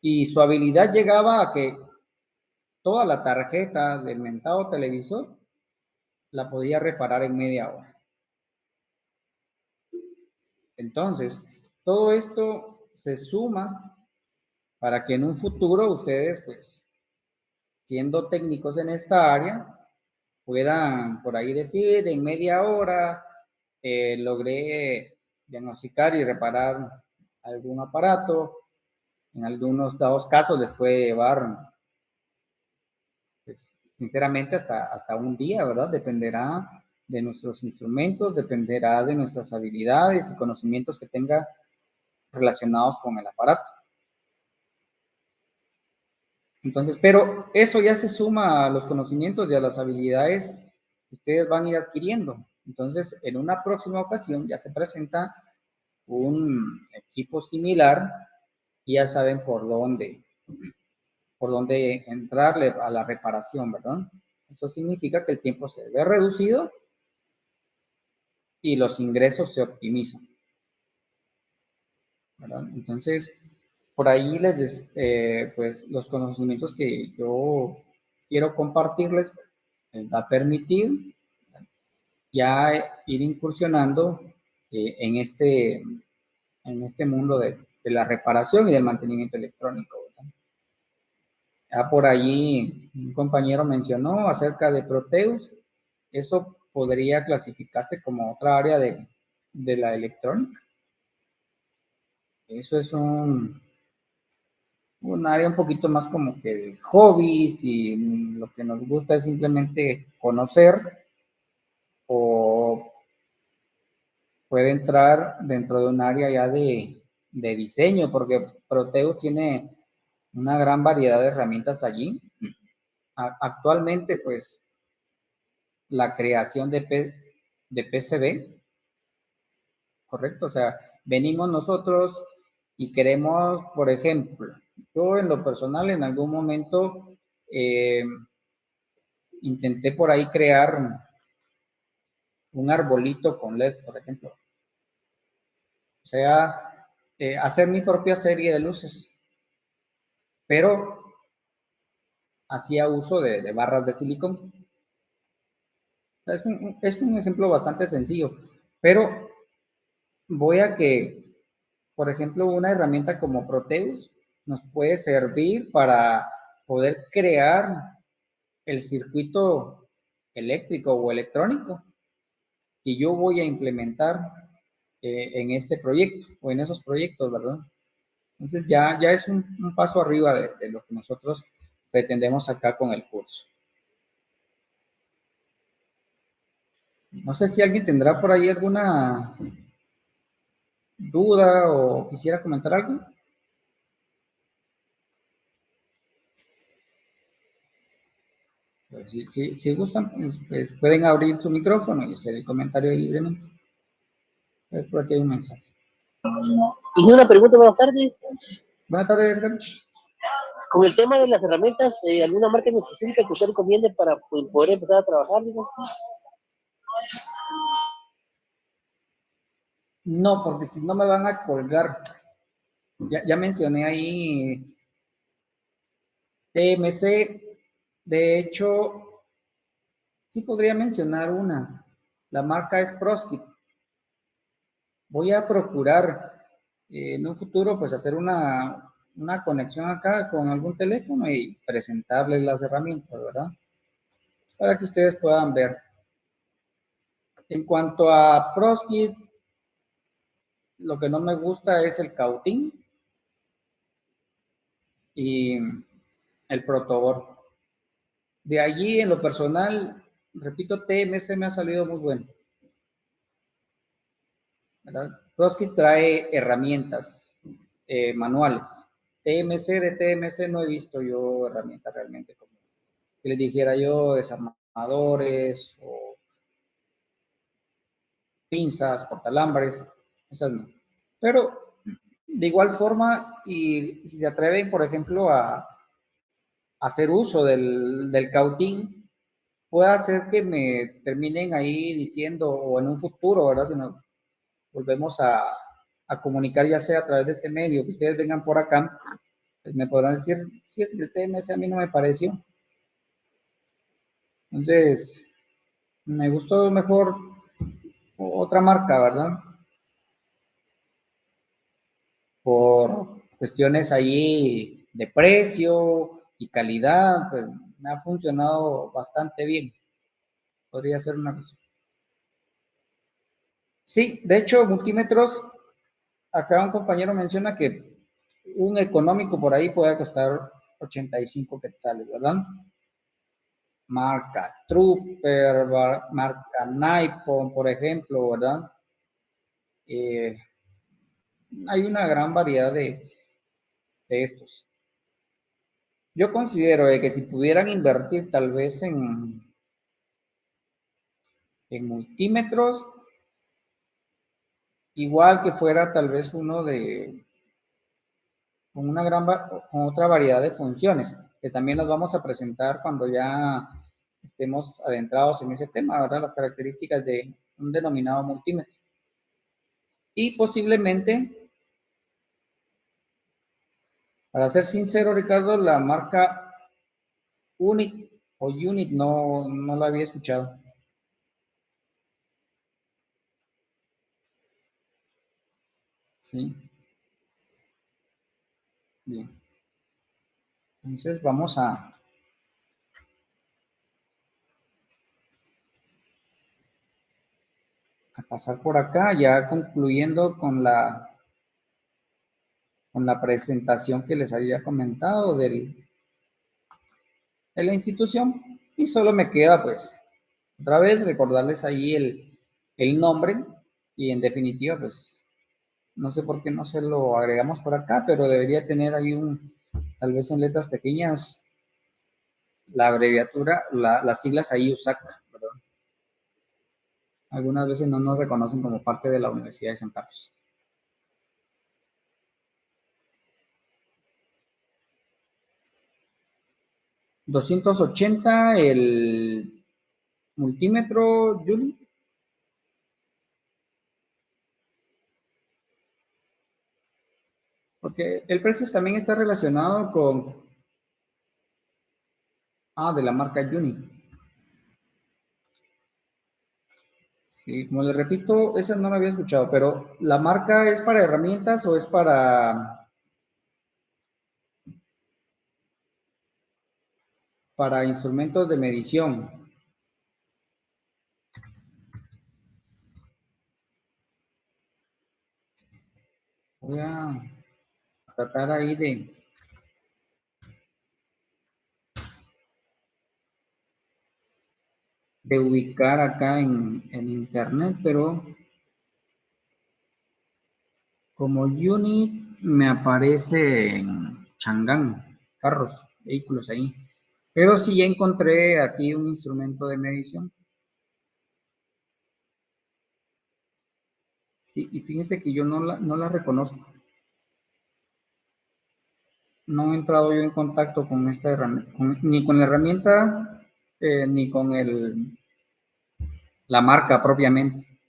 Y su habilidad llegaba a que toda la tarjeta del mentado televisor la podía reparar en media hora. Entonces, todo esto se suma para que en un futuro ustedes, pues, siendo técnicos en esta área, puedan por ahí decir, en media hora logré diagnosticar y reparar algún aparato. En algunos dados casos les puede llevar, pues, sinceramente, hasta un día, ¿verdad? Dependerá de nuestros instrumentos, dependerá de nuestras habilidades y conocimientos que tenga relacionados con el aparato. Entonces, pero eso ya se suma a los conocimientos y a las habilidades que ustedes van a ir adquiriendo. Entonces, en una próxima ocasión ya se presenta un equipo similar y ya saben por dónde entrarle a la reparación, ¿verdad? Eso significa que el tiempo se ve reducido y los ingresos se optimizan, ¿verdad? Entonces, por ahí pues los conocimientos que yo quiero compartirles les va a permitir ya ir incursionando en este mundo de la reparación y del mantenimiento electrónico, ¿verdad? Ya por allí un compañero mencionó acerca de Proteus. Eso podría clasificarse como otra área de la electrónica. Eso es un área un poquito más como que de hobbies, y lo que nos gusta es simplemente conocer, o puede entrar dentro de un área ya de diseño, porque Proteus tiene una gran variedad de herramientas allí. Actualmente, pues, la creación de PCB, ¿correcto? O sea, venimos nosotros y queremos, por ejemplo, yo en lo personal en algún momento intenté por ahí crear un arbolito con LED, por ejemplo. O sea, hacer mi propia serie de luces, pero hacía uso de barras de silicón. Es un ejemplo bastante sencillo, pero voy a que, por ejemplo, una herramienta como Proteus nos puede servir para poder crear el circuito eléctrico o electrónico que yo voy a implementar en este proyecto o en esos proyectos, ¿verdad? Entonces ya es un paso arriba de lo que nosotros pretendemos acá con el curso. No sé si alguien tendrá por ahí alguna duda o quisiera comentar algo. Pues si gustan, pues pueden abrir su micrófono y hacer el comentario libremente. Por aquí hay un mensaje. Hice una pregunta, buenas tardes. Buenas tardes, Edgar. Con el tema de las herramientas, ¿alguna marca en específica que usted recomiende para poder empezar a trabajar? Digo? No, porque si no me van a colgar. Ya mencioné ahí TMC. De hecho, sí podría mencionar una. La marca es Proskit. Voy a procurar en un futuro pues hacer una conexión acá con algún teléfono y presentarles las herramientas, ¿verdad? Para que ustedes puedan ver. En cuanto a Proskit, lo que no me gusta es el cautín y el protoboard. De allí, en lo personal, repito, TMC me ha salido muy bueno, ¿verdad? Proskit trae herramientas manuales. De TMC no he visto yo herramientas realmente como que les dijera yo, desarmadores o pinzas, cortalambres, esas no. Pero de igual forma, y si se atreven, por ejemplo, a hacer uso del cautín, puede hacer que me terminen ahí diciendo, o en un futuro, ¿verdad? Si nos volvemos a comunicar, ya sea a través de este medio, que ustedes vengan por acá, pues me podrán decir, sí, es que el TMS a mí no me pareció. Entonces, me gustó mejor otra marca, ¿verdad? Por cuestiones ahí de precio y calidad, pues me ha funcionado bastante bien. Podría ser una cosa. Sí, de hecho, multímetros, acá un compañero menciona que un económico por ahí puede costar 85 quetzales, ¿verdad? Marca Trooper, marca Nikon, por ejemplo, ¿verdad? Hay una gran variedad de estos. Yo considero que si pudieran invertir tal vez en multímetros, igual que fuera tal vez uno con una con otra variedad de funciones, que también nos vamos a presentar cuando ya estemos adentrados en ese tema, ¿verdad? Las características de un denominado multímetro. Y posiblemente, para ser sincero, Ricardo, la marca Unit o Unit no la había escuchado. Sí. Bien. Entonces vamos a pasar por acá, ya concluyendo con la presentación que les había comentado de la institución. Y solo me queda, pues, otra vez recordarles ahí el nombre y en definitiva, pues, no sé por qué no se lo agregamos por acá, pero debería tener ahí tal vez en letras pequeñas, la abreviatura, las siglas ahí USAC, ¿verdad? Algunas veces no nos reconocen como parte de la Universidad de San Carlos. $280 el multímetro, Julie. Porque el precio también está relacionado con... de la marca Uni. Sí, como les repito, esa no la había escuchado, pero ¿la marca es para herramientas o es para instrumentos de medición? Voy a tratar ahí de ubicar acá en internet, pero como Unit me aparece en Chang'an, carros, vehículos ahí. Pero sí ya encontré aquí un instrumento de medición. Sí, y fíjense que yo no la reconozco. No he entrado yo en contacto con esta herramienta, ni con la herramienta, ni con la marca propiamente.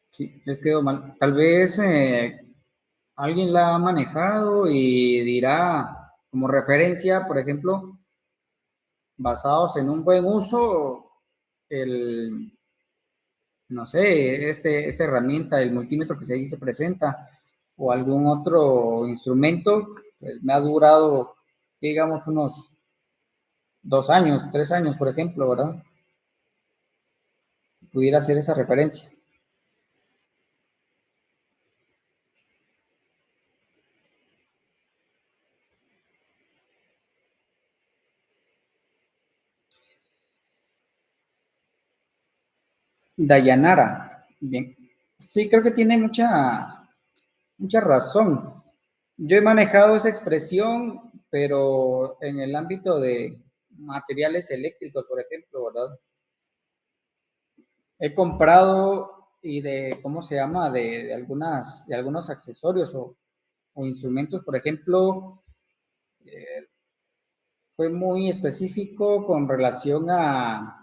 Sí, les quedó mal. Tal vez alguien la ha manejado y dirá como referencia, por ejemplo, basados en un buen uso, no sé, esta herramienta, el multímetro que ahí se presenta, o algún otro instrumento, pues me ha durado, digamos, unos 2 años, 3 años, por ejemplo, ¿verdad? Pudiera hacer esa referencia. Dayanara, bien. Sí, creo que tiene mucha razón. Yo he manejado esa expresión, pero en el ámbito de materiales eléctricos, por ejemplo, ¿verdad? He comprado y ¿cómo se llama? De algunos accesorios o instrumentos, por ejemplo, fue muy específico con relación a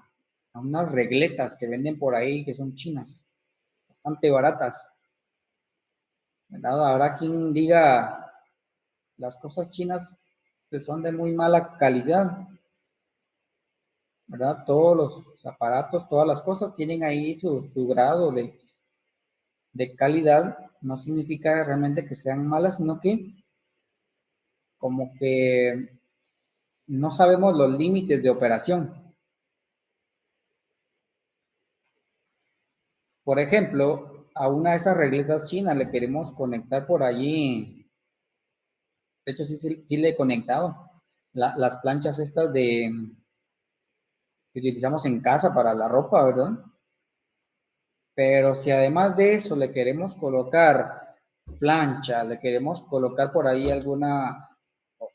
unas regletas que venden por ahí que son chinas, bastante baratas. ¿Verdad? Habrá quien diga las cosas chinas que son de muy mala calidad. ¿verdad? Todos los aparatos, todas las cosas tienen ahí su grado de calidad. No significa realmente que sean malas, sino que como que no sabemos los límites de operación. Por ejemplo, a una de esas regletas chinas le queremos conectar por allí. De hecho, sí le he conectado las planchas estas que utilizamos en casa para la ropa, ¿verdad? Pero si además de eso le queremos colocar plancha, le queremos colocar por ahí alguna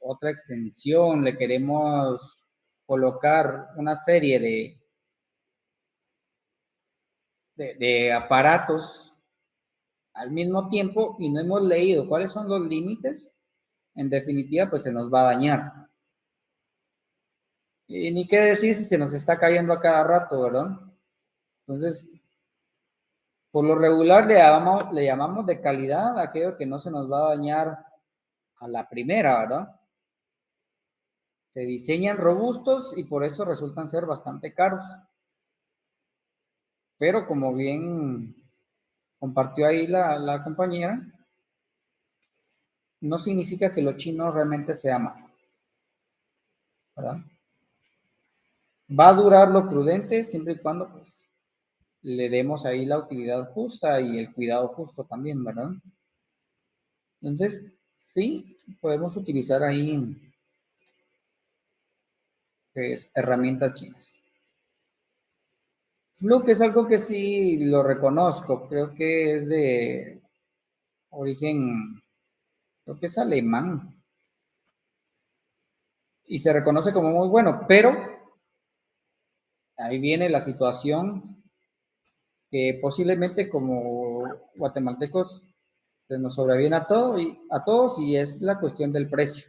otra extensión, le queremos colocar una serie de aparatos al mismo tiempo y no hemos leído cuáles son los límites, en definitiva, pues se nos va a dañar. Y ni qué decir si se nos está cayendo a cada rato, ¿verdad? Entonces, por lo regular le llamamos de calidad aquello que no se nos va a dañar a la primera, ¿verdad? Se diseñan robustos y por eso resultan ser bastante caros. Pero como bien compartió ahí la compañera, no significa que lo chino realmente sea malo, ¿verdad? Va a durar lo prudente siempre y cuando pues le demos ahí la utilidad justa y el cuidado justo también, ¿verdad? Entonces, sí, podemos utilizar ahí pues, herramientas chinas. Fluke es algo que sí lo reconozco, creo que es de origen, creo que es alemán, y se reconoce como muy bueno, pero ahí viene la situación que posiblemente como guatemaltecos se nos sobreviene a todos y es la cuestión del precio.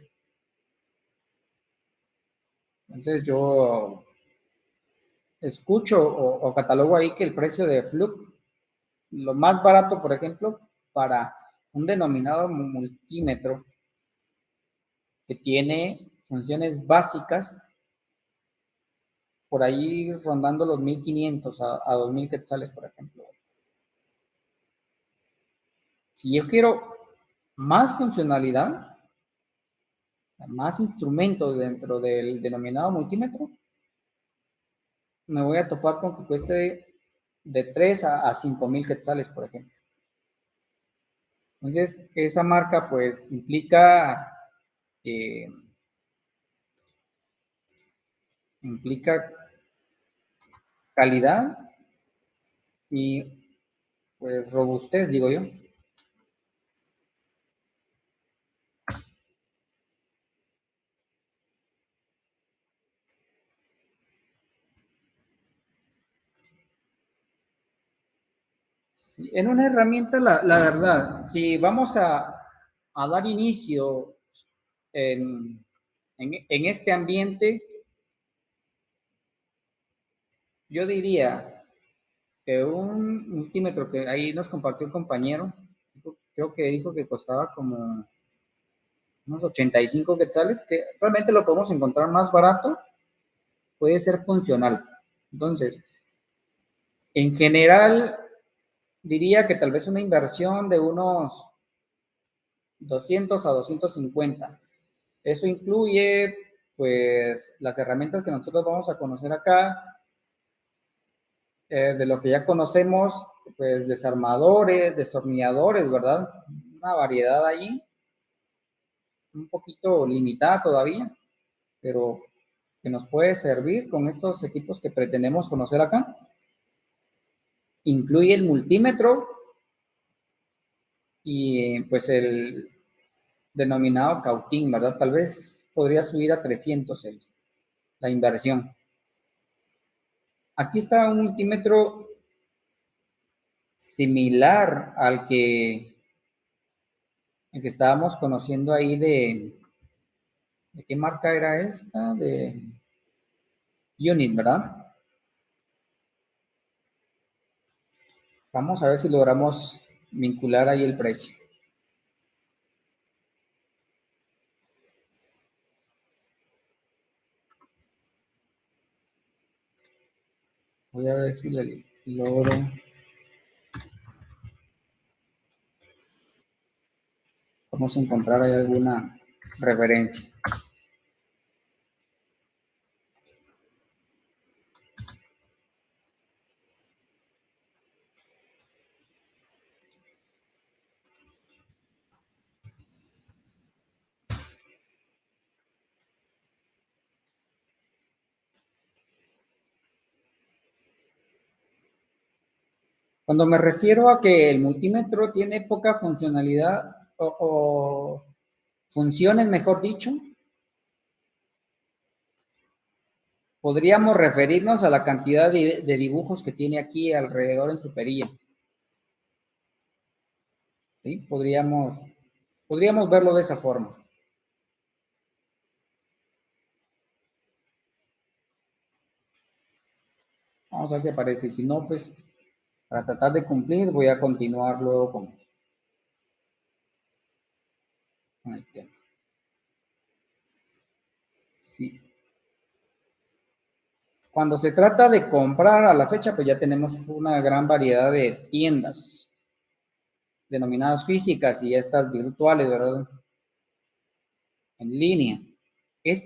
Entonces yo escucho o catalogo ahí que el precio de Fluke, lo más barato, por ejemplo, para un denominado multímetro que tiene funciones básicas, por ahí rondando los 1,500 a 2,000 quetzales, por ejemplo. Si yo quiero más funcionalidad, más instrumentos dentro del denominado multímetro, me voy a topar con que cueste de 3 a 5,000 quetzales, por ejemplo. Entonces, esa marca pues implica calidad y pues robustez, digo yo. Sí, en una herramienta, la verdad, si vamos a dar inicio en este ambiente, yo diría que un multímetro que ahí nos compartió el compañero, creo que dijo que costaba como unos 85 quetzales, que realmente lo podemos encontrar más barato, puede ser funcional. Entonces, en general, diría que tal vez una inversión de unos 200 a 250. Eso incluye, pues, las herramientas que nosotros vamos a conocer acá, de lo que ya conocemos, pues, desarmadores, destornilladores, ¿verdad? Una variedad ahí, un poquito limitada todavía, pero que nos puede servir con estos equipos que pretendemos conocer acá. Incluye el multímetro y pues el denominado cautín, ¿verdad? Tal vez podría subir a 300 la inversión. Aquí está un multímetro similar al que estábamos conociendo ahí ¿de qué marca era esta? De Unit, ¿verdad? Vamos a ver si logramos vincular ahí el precio. Voy a ver si le logro. Vamos a encontrar ahí alguna referencia. Cuando me refiero a que el multímetro tiene poca funcionalidad o funciones, mejor dicho, podríamos referirnos a la cantidad de dibujos que tiene aquí alrededor en su perilla. ¿Sí? Podríamos verlo de esa forma. Vamos a ver si aparece. Si no, pues para tratar de cumplir voy a continuar luego con el tema. Sí. Cuando se trata de comprar a la fecha, pues ya tenemos una gran variedad de tiendas denominadas físicas y estas virtuales, ¿verdad? En línea.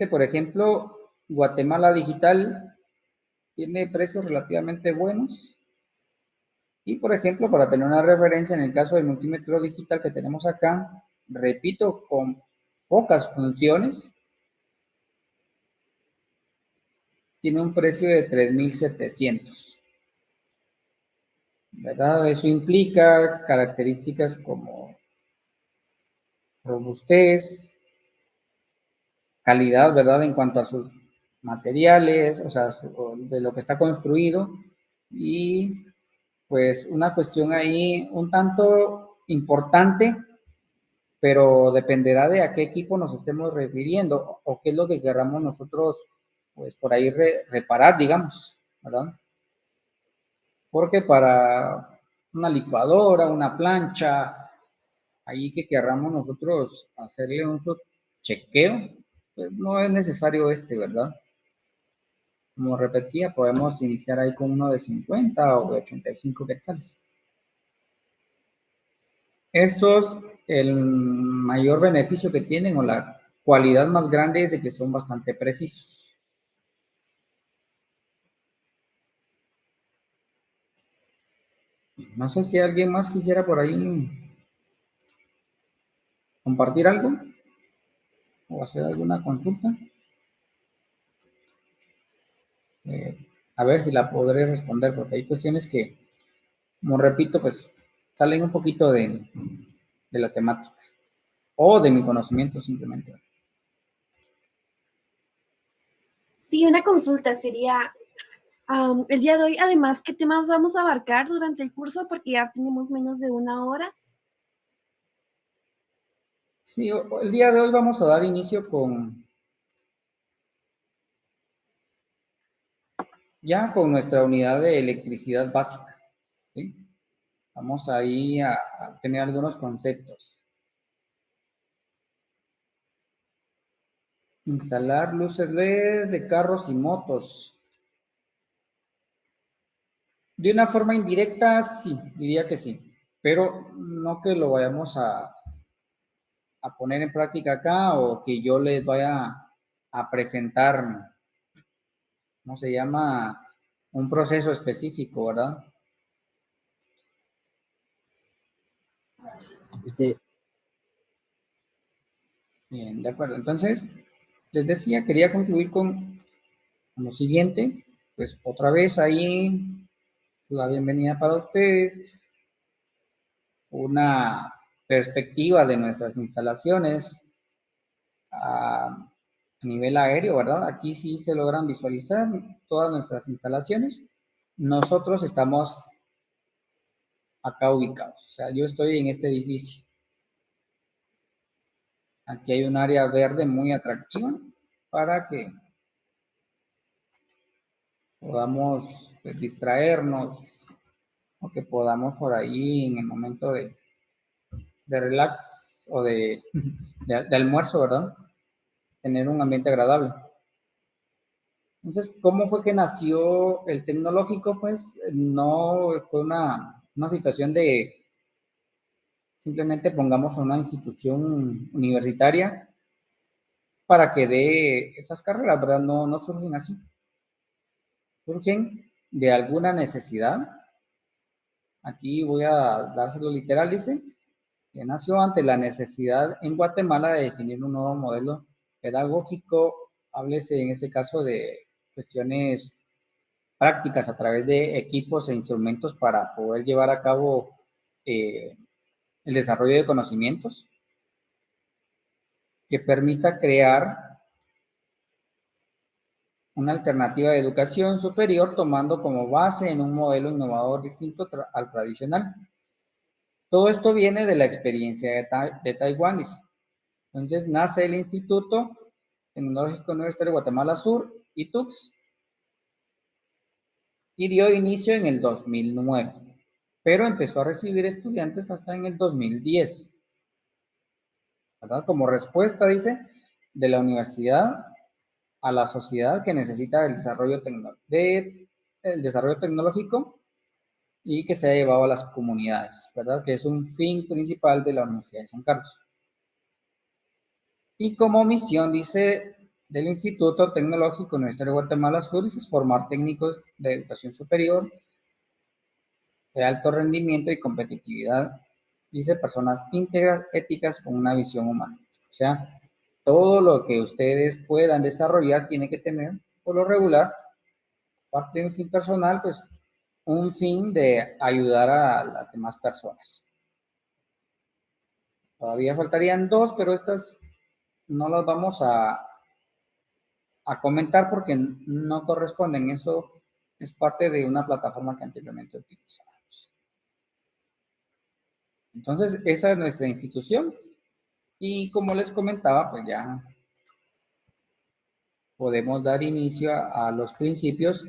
Por ejemplo, Guatemala Digital tiene precios relativamente buenos. Y, por ejemplo, para tener una referencia, en el caso del multímetro digital que tenemos acá, repito, con pocas funciones, tiene un precio de 3,700. ¿Verdad? Eso implica características como robustez, calidad, ¿verdad? En cuanto a sus materiales, o sea, de lo que está construido, y pues una cuestión ahí un tanto importante, pero dependerá de a qué equipo nos estemos refiriendo o qué es lo que queramos nosotros, pues por ahí reparar, digamos, ¿verdad? Porque para una licuadora, una plancha, ahí que querramos nosotros hacerle un chequeo, pues no es necesario ¿verdad? Como repetía, podemos iniciar ahí con uno de 50 o de 85 quetzales. Estos, el mayor beneficio que tienen o la cualidad más grande es de que son bastante precisos. No sé si alguien más quisiera por ahí compartir algo o hacer alguna consulta. A ver si la podré responder, porque hay cuestiones que, como repito, pues salen un poquito de la temática o de mi conocimiento simplemente. Sí, una consulta sería el día de hoy, además, ¿qué temas vamos a abarcar durante el curso? Porque ya tenemos menos de una hora. Sí, el día de hoy vamos a dar inicio con nuestra unidad de electricidad básica. ¿Sí? Vamos ahí a tener algunos conceptos. Instalar luces LED de carros y motos. De una forma indirecta, sí, diría que sí, pero no que lo vayamos a poner en práctica acá o que yo les vaya a presentar, ¿cómo se llama? Un proceso específico, ¿verdad? Bien, de acuerdo. Entonces, les decía, quería concluir con lo siguiente, pues otra vez ahí la bienvenida para ustedes, una perspectiva de nuestras instalaciones a nivel aéreo, ¿verdad? Aquí sí se logran visualizar todas nuestras instalaciones. Nosotros estamos acá ubicados, o sea, yo estoy en este edificio. Aquí hay un área verde muy atractiva para que podamos pues, distraernos o que podamos por ahí en el momento de relax o de almuerzo, ¿verdad? Tener un ambiente agradable. Entonces, ¿cómo fue que nació el tecnológico? Pues no fue una situación de simplemente pongamos una institución universitaria para que dé esas carreras, ¿verdad? No surgen así. Surgen de alguna necesidad. Aquí voy a dárselo literal, dice, que nació ante la necesidad en Guatemala de definir un nuevo modelo pedagógico, háblese en este caso de cuestiones prácticas a través de equipos e instrumentos para poder llevar a cabo el desarrollo de conocimientos que permita crear una alternativa de educación superior tomando como base en un modelo innovador distinto al tradicional. Todo esto viene de la experiencia de Taiwán. Entonces nace el Instituto Tecnológico Universitario de Guatemala Sur, ITUX, y dio inicio en el 2009, pero empezó a recibir estudiantes hasta en el 2010, ¿verdad? Como respuesta, dice, de la universidad a la sociedad que necesita el desarrollo tecnológico y que se ha llevado a las comunidades, ¿verdad? Que es un fin principal de la Universidad de San Carlos. Y como misión, dice, del Instituto Tecnológico Universitario de Guatemala Sur, es formar técnicos de educación superior de alto rendimiento y competitividad, dice, personas íntegras, éticas, con una visión humana. O sea, todo lo que ustedes puedan desarrollar tiene que tener, por lo regular, parte de un fin personal, pues un fin de ayudar a las demás personas. Todavía faltarían dos, pero estas no las vamos a comentar porque no corresponden. Eso es parte de una plataforma que anteriormente utilizábamos. Entonces, esa es nuestra institución. Y como les comentaba, pues ya podemos dar inicio a los principios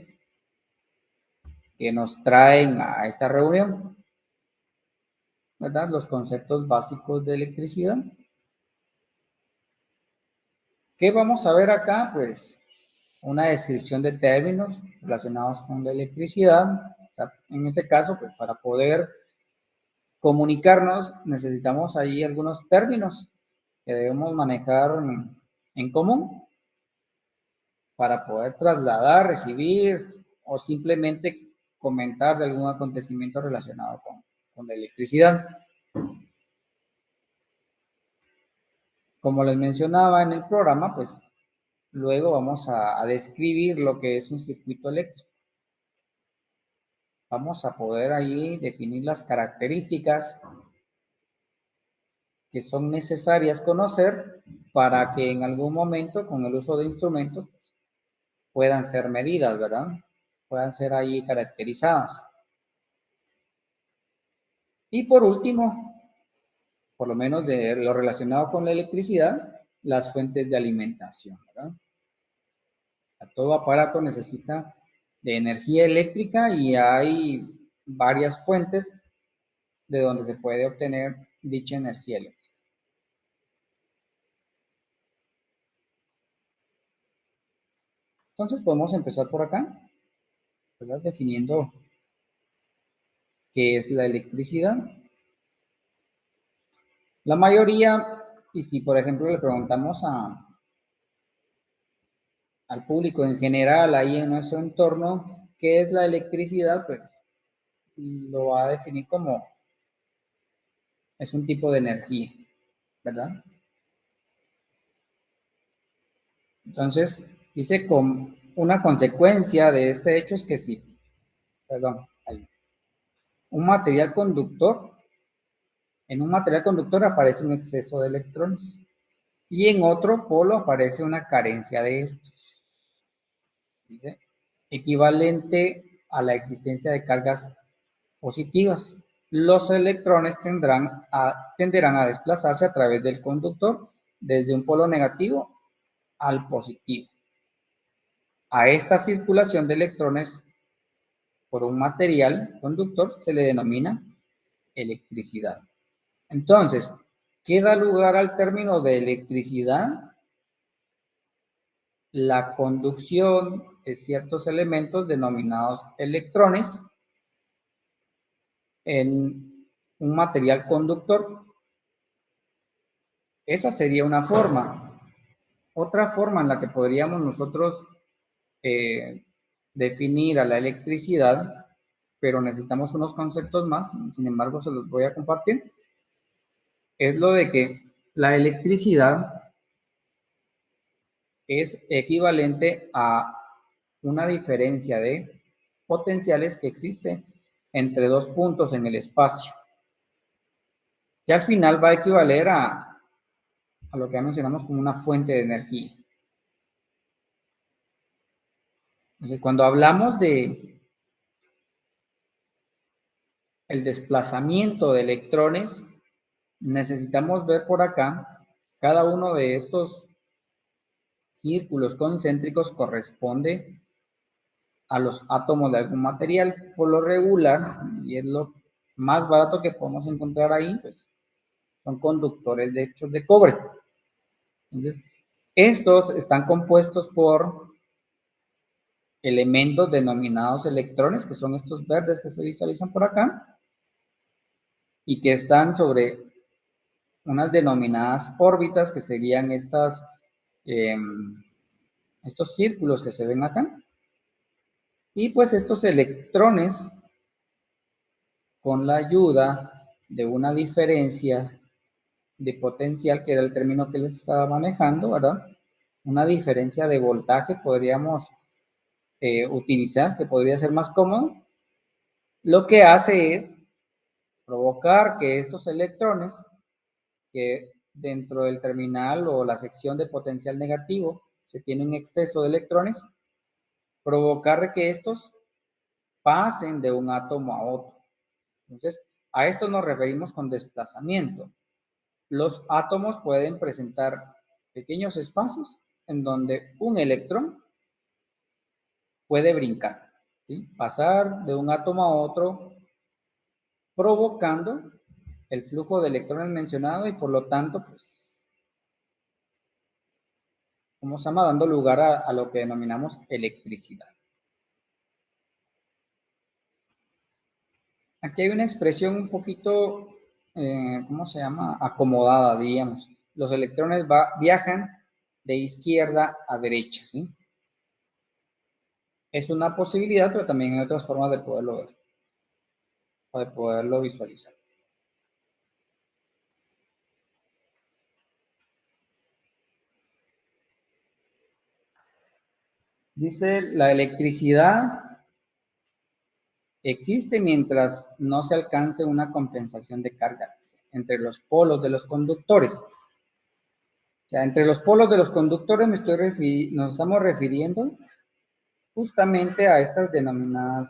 que nos traen a esta reunión, ¿verdad? Los conceptos básicos de electricidad. ¿Qué vamos a ver acá? Pues una descripción de términos relacionados con la electricidad. O sea, en este caso, pues para poder comunicarnos necesitamos ahí algunos términos que debemos manejar en común para poder trasladar, recibir o simplemente comentar de algún acontecimiento relacionado con la electricidad. Como les mencionaba en el programa, pues luego vamos a describir lo que es un circuito eléctrico. Vamos a poder ahí definir las características que son necesarias conocer para que en algún momento, con el uso de instrumentos, puedan ser medidas, ¿verdad? Puedan ser ahí caracterizadas. Y por último, por lo menos de lo relacionado con la electricidad, las fuentes de alimentación, ¿verdad? Todo aparato necesita de energía eléctrica y hay varias fuentes de donde se puede obtener dicha energía eléctrica. Entonces podemos empezar por acá, ¿verdad? Definiendo qué es la electricidad. La mayoría, y si por ejemplo le preguntamos al público en general ahí en nuestro entorno, ¿qué es la electricidad? Pues lo va a definir como es un tipo de energía, ¿verdad? Entonces, dice con una consecuencia de este hecho es que sí, perdón, ahí. Un material conductor, en un material conductor aparece un exceso de electrones y en otro polo aparece una carencia de estos. Dice, equivalente a la existencia de cargas positivas. Los electrones tenderán a desplazarse a través del conductor desde un polo negativo al positivo. A esta circulación de electrones por un material conductor se le denomina electricidad. Entonces, ¿qué da lugar al término de electricidad? La conducción ciertos elementos denominados electrones en un material conductor. Esa sería una forma. Otra forma en la que podríamos nosotros definir a la electricidad, pero necesitamos unos conceptos más, sin embargo se los voy a compartir, es lo de que la electricidad es equivalente a una diferencia de potenciales que existe entre dos puntos en el espacio, que al final va a equivaler a lo que ya mencionamos como una fuente de energía. Entonces, cuando hablamos de el desplazamiento de electrones, necesitamos ver por acá, cada uno de estos círculos concéntricos corresponde a los átomos de algún material. Por lo regular, y es lo más barato que podemos encontrar ahí, pues son conductores de hechos de cobre. Entonces, estos están compuestos por elementos denominados electrones, que son estos verdes que se visualizan por acá, y que están sobre unas denominadas órbitas, que serían estos círculos que se ven acá. Y pues estos electrones, con la ayuda de una diferencia de potencial, que era el término que les estaba manejando, ¿verdad? Una diferencia de voltaje podríamos utilizar, que podría ser más cómodo. Lo que hace es provocar que estos electrones, que dentro del terminal o la sección de potencial negativo se tiene un exceso de electrones, provocar que estos pasen de un átomo a otro. Entonces, a esto nos referimos con desplazamiento. Los átomos pueden presentar pequeños espacios en donde un electrón puede brincar, ¿sí? Pasar de un átomo a otro, provocando el flujo de electrones mencionado y por lo tanto, pues, ¿cómo se llama? Dando lugar a lo que denominamos electricidad. Aquí hay una expresión un poquito, ¿cómo se llama? Acomodada, diríamos. Los electrones viajan de izquierda a derecha, ¿sí? Es una posibilidad, pero también hay otras formas de poderlo ver o de poderlo visualizar. Dice, la electricidad existe mientras no se alcance una compensación de carga entre los polos de los conductores. O sea, entre los polos de los conductores nos estamos refiriendo justamente a estas denominadas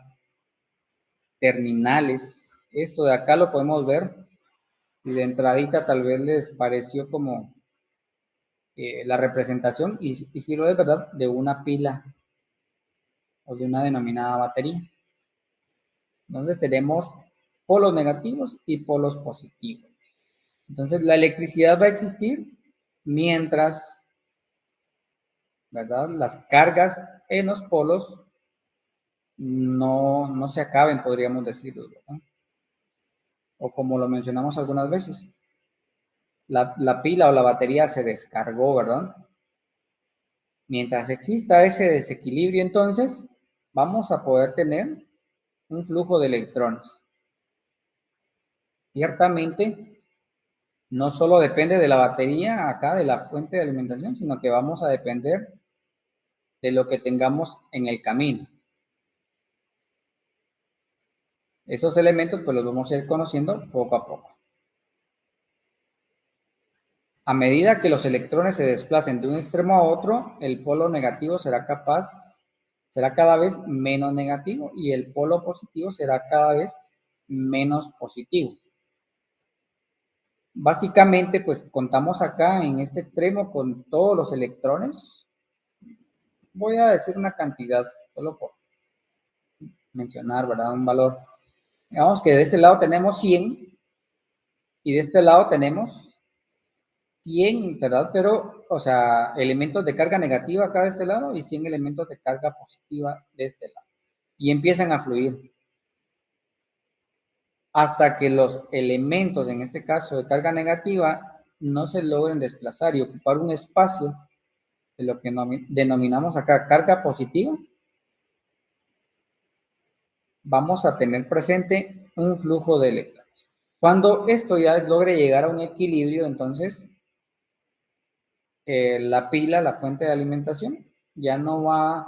terminales. Esto de acá lo podemos ver, y de entradita tal vez les pareció como la representación, y si lo es verdad, de una pila o de una denominada batería. Entonces tenemos polos negativos y polos positivos. Entonces la electricidad va a existir mientras, ¿verdad?, las cargas en los polos no se acaben, podríamos decirlo, ¿verdad? O como lo mencionamos algunas veces, la pila o la batería se descargó, ¿verdad? Mientras exista ese desequilibrio, entonces vamos a poder tener un flujo de electrones. Ciertamente, no solo depende de la batería acá, de la fuente de alimentación, sino que vamos a depender de lo que tengamos en el camino. Esos elementos pues los vamos a ir conociendo poco a poco. A medida que los electrones se desplacen de un extremo a otro, el polo negativo será cada vez menos negativo y el polo positivo será cada vez menos positivo. Básicamente, pues contamos acá en este extremo con todos los electrones. Voy a decir una cantidad, solo por mencionar, ¿verdad? Un valor. Digamos que de este lado tenemos 100 y de este lado tenemos 100, ¿verdad? Pero o sea, elementos de carga negativa acá de este lado y 100 elementos de carga positiva de este lado. Y empiezan a fluir. Hasta que los elementos, en este caso de carga negativa, no se logren desplazar y ocupar un espacio de lo que denominamos acá carga positiva, vamos a tener presente un flujo de electrones. Cuando esto ya logre llegar a un equilibrio, entonces la pila, la fuente de alimentación, ya no va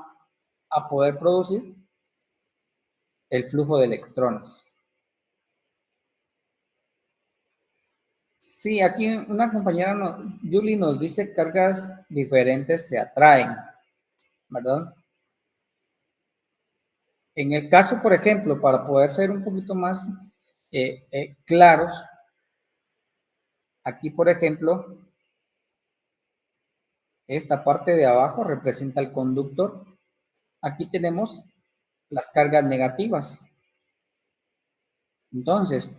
a poder producir el flujo de electrones. Sí, aquí una compañera, Julie, nos dice cargas diferentes se atraen, ¿verdad? En el caso, por ejemplo, para poder ser un poquito más claros, aquí, por ejemplo, esta parte de abajo representa el conductor. Aquí tenemos las cargas negativas. Entonces,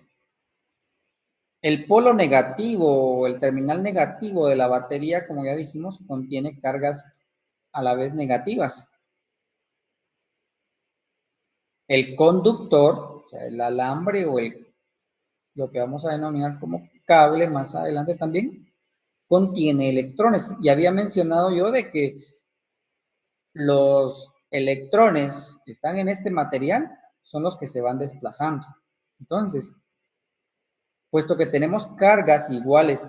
el polo negativo o el terminal negativo de la batería, como ya dijimos, contiene cargas a la vez negativas. El conductor, o sea, el alambre o lo que vamos a denominar como cable más adelante también, contiene electrones. Ya había mencionado yo de que los electrones que están en este material son los que se van desplazando. Entonces, puesto que tenemos cargas iguales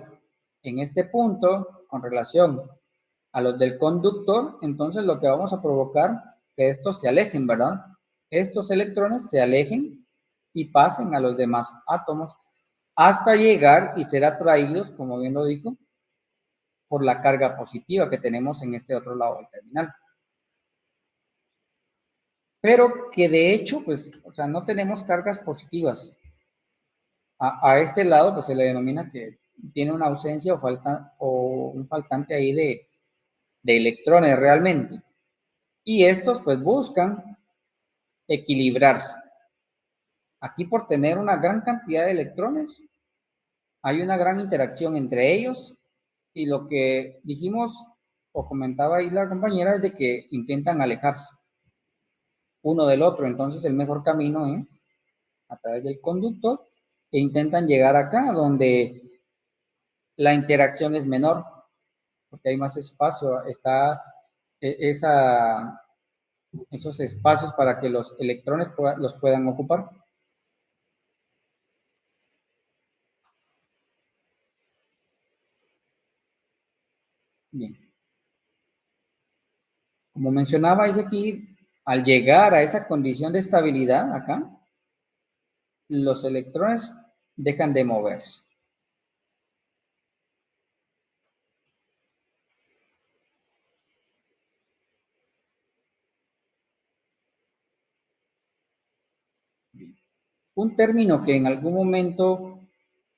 en este punto con relación a los del conductor, entonces lo que vamos a provocar que estos se alejen, ¿verdad? Estos electrones se alejen y pasen a los demás átomos hasta llegar y ser atraídos, como bien lo dijo, por la carga positiva que tenemos en este otro lado del terminal. Pero que de hecho, pues, o sea, no tenemos cargas positivas. A este lado, pues se le denomina que tiene una ausencia o un faltante ahí de electrones realmente. Y estos, pues, buscan equilibrarse. Aquí, por tener una gran cantidad de electrones, hay una gran interacción entre ellos y lo que dijimos o comentaba ahí la compañera es de que intentan alejarse uno del otro. Entonces, el mejor camino es a través del conductor e intentan llegar acá donde la interacción es menor, porque hay más espacio, está esos espacios para que los electrones los puedan ocupar. Bien. Como mencionaba, dice aquí, al llegar a esa condición de estabilidad acá, los electrones dejan de moverse. Bien. Un término que en algún momento,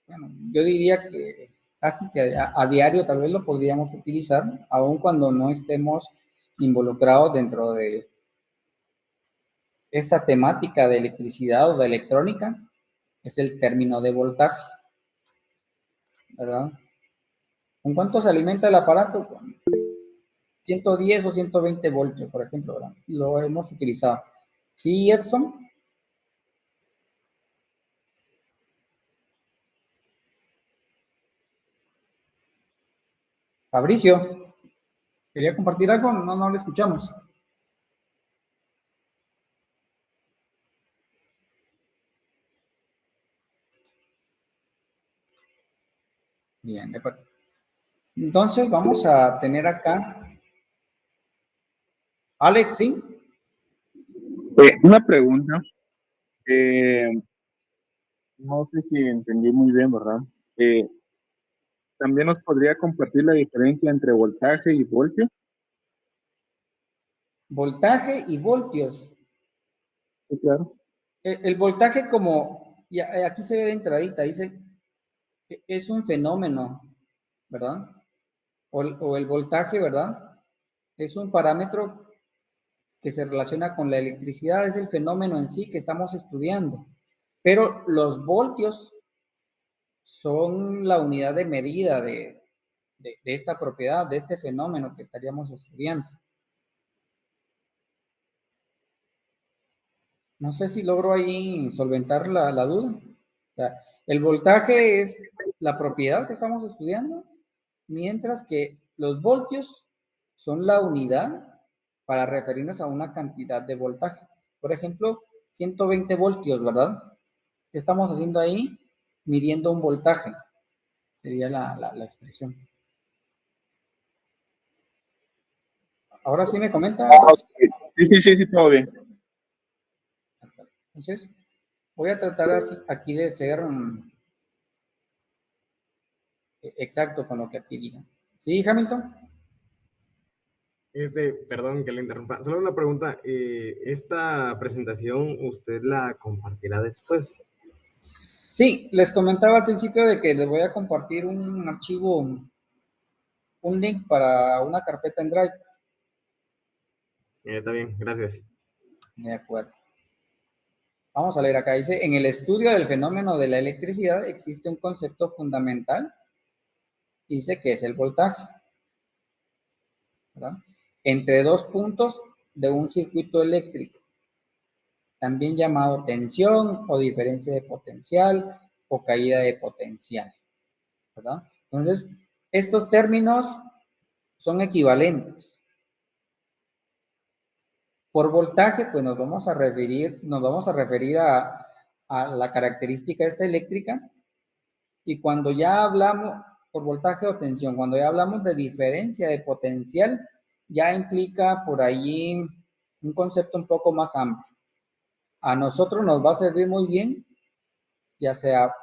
bueno, yo diría que casi que a diario tal vez lo podríamos utilizar, aun cuando no estemos involucrados dentro de esa temática de electricidad o de electrónica, es el término de voltaje, ¿verdad? ¿Con cuánto se alimenta el aparato? Con 110 o 120 voltios, por ejemplo, ¿verdad? Lo hemos utilizado. ¿Sí, Edson? Fabricio, ¿quería compartir algo? No lo escuchamos. Bien, de acuerdo. Entonces vamos a tener acá. Alex, ¿sí? Una pregunta. No sé si entendí muy bien, ¿verdad? ¿También nos podría compartir la diferencia entre voltaje y voltio? Voltaje y voltios. Sí, claro. El voltaje como, y aquí se ve de entradita, dice, que es un fenómeno, ¿verdad? O el voltaje, ¿verdad? Es un parámetro que se relaciona con la electricidad, es el fenómeno en sí que estamos estudiando. Pero los voltios son la unidad de medida de de esta propiedad, de este fenómeno que estaríamos estudiando. No sé si logro ahí solventar la duda. O sea, el voltaje es la propiedad que estamos estudiando, mientras que los voltios son la unidad para referirnos a una cantidad de voltaje. Por ejemplo, 120 voltios, ¿verdad? ¿Qué estamos haciendo ahí? Midiendo un voltaje. Sería la expresión. Ahora sí me comenta. Sí, todo bien. Entonces, voy a tratar aquí de ser exacto con lo que aquí diga. ¿Sí, Hamilton? Perdón que le interrumpa. Solo una pregunta. ¿Esta presentación usted la compartirá después? Sí, les comentaba al principio de que les voy a compartir un archivo, un link para una carpeta en Drive. Está bien, gracias. De acuerdo. Vamos a leer acá. Dice, en el estudio del fenómeno de la electricidad existe un concepto fundamental. Dice que es el voltaje, ¿verdad? Entre dos puntos de un circuito eléctrico, también llamado tensión o diferencia de potencial o caída de potencial, ¿verdad? Entonces, estos términos son equivalentes. Por voltaje, pues nos vamos a referir a la característica esta eléctrica, y cuando ya hablamos por voltaje o tensión, cuando ya hablamos de diferencia de potencial, ya implica por allí un concepto un poco más amplio. A nosotros nos va a servir muy bien, ya sea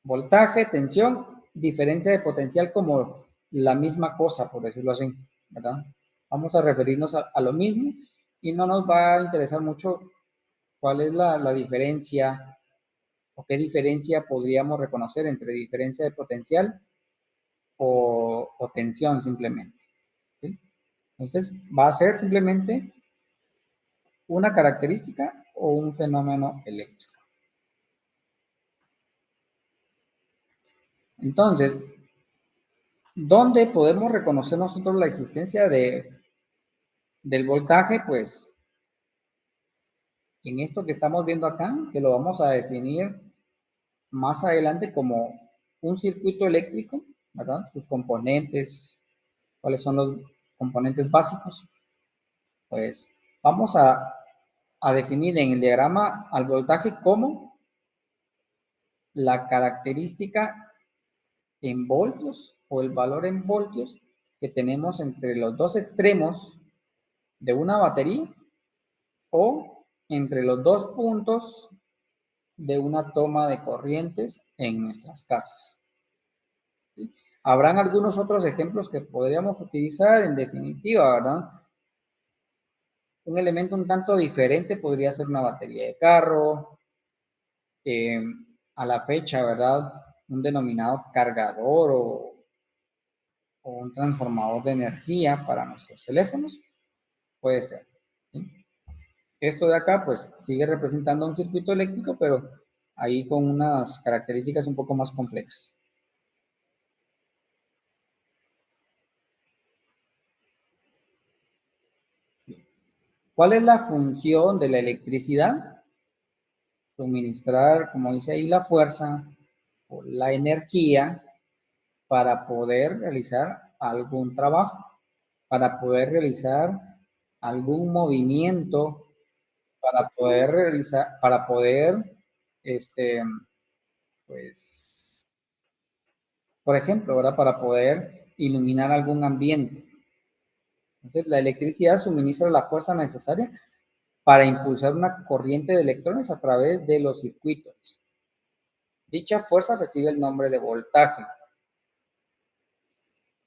voltaje, tensión, diferencia de potencial como la misma cosa, por decirlo así, ¿verdad? Vamos a referirnos a lo mismo y no nos va a interesar mucho cuál es la diferencia o qué diferencia podríamos reconocer entre diferencia de potencial o tensión simplemente, ¿sí? Entonces, va a ser simplemente una característica o un fenómeno eléctrico. Entonces, ¿dónde podemos reconocer nosotros la existencia del voltaje? Pues en esto que estamos viendo acá, que lo vamos a definir más adelante como un circuito eléctrico, ¿verdad? Sus componentes, cuáles son los componentes básicos. Pues vamos a definir en el diagrama al voltaje como la característica en voltios o el valor en voltios que tenemos entre los dos extremos de una batería o entre los dos puntos de una toma de corrientes en nuestras casas. ¿Sí? Habrán algunos otros ejemplos que podríamos utilizar en definitiva, ¿verdad? Un elemento un tanto diferente podría ser una batería de carro, a la fecha, ¿verdad? Un denominado cargador o un transformador de energía para nuestros teléfonos, puede ser, ¿sí? Esto de acá, pues, sigue representando un circuito eléctrico, pero ahí con unas características un poco más complejas. ¿Cuál es la función de la electricidad? Suministrar, como dice ahí, la fuerza o la energía para poder realizar algún trabajo, para poder realizar algún movimiento, para poder, pues, por ejemplo, ¿verdad? Para poder iluminar algún ambiente. Entonces, la electricidad suministra la fuerza necesaria para impulsar una corriente de electrones a través de los circuitos. Dicha fuerza recibe el nombre de voltaje.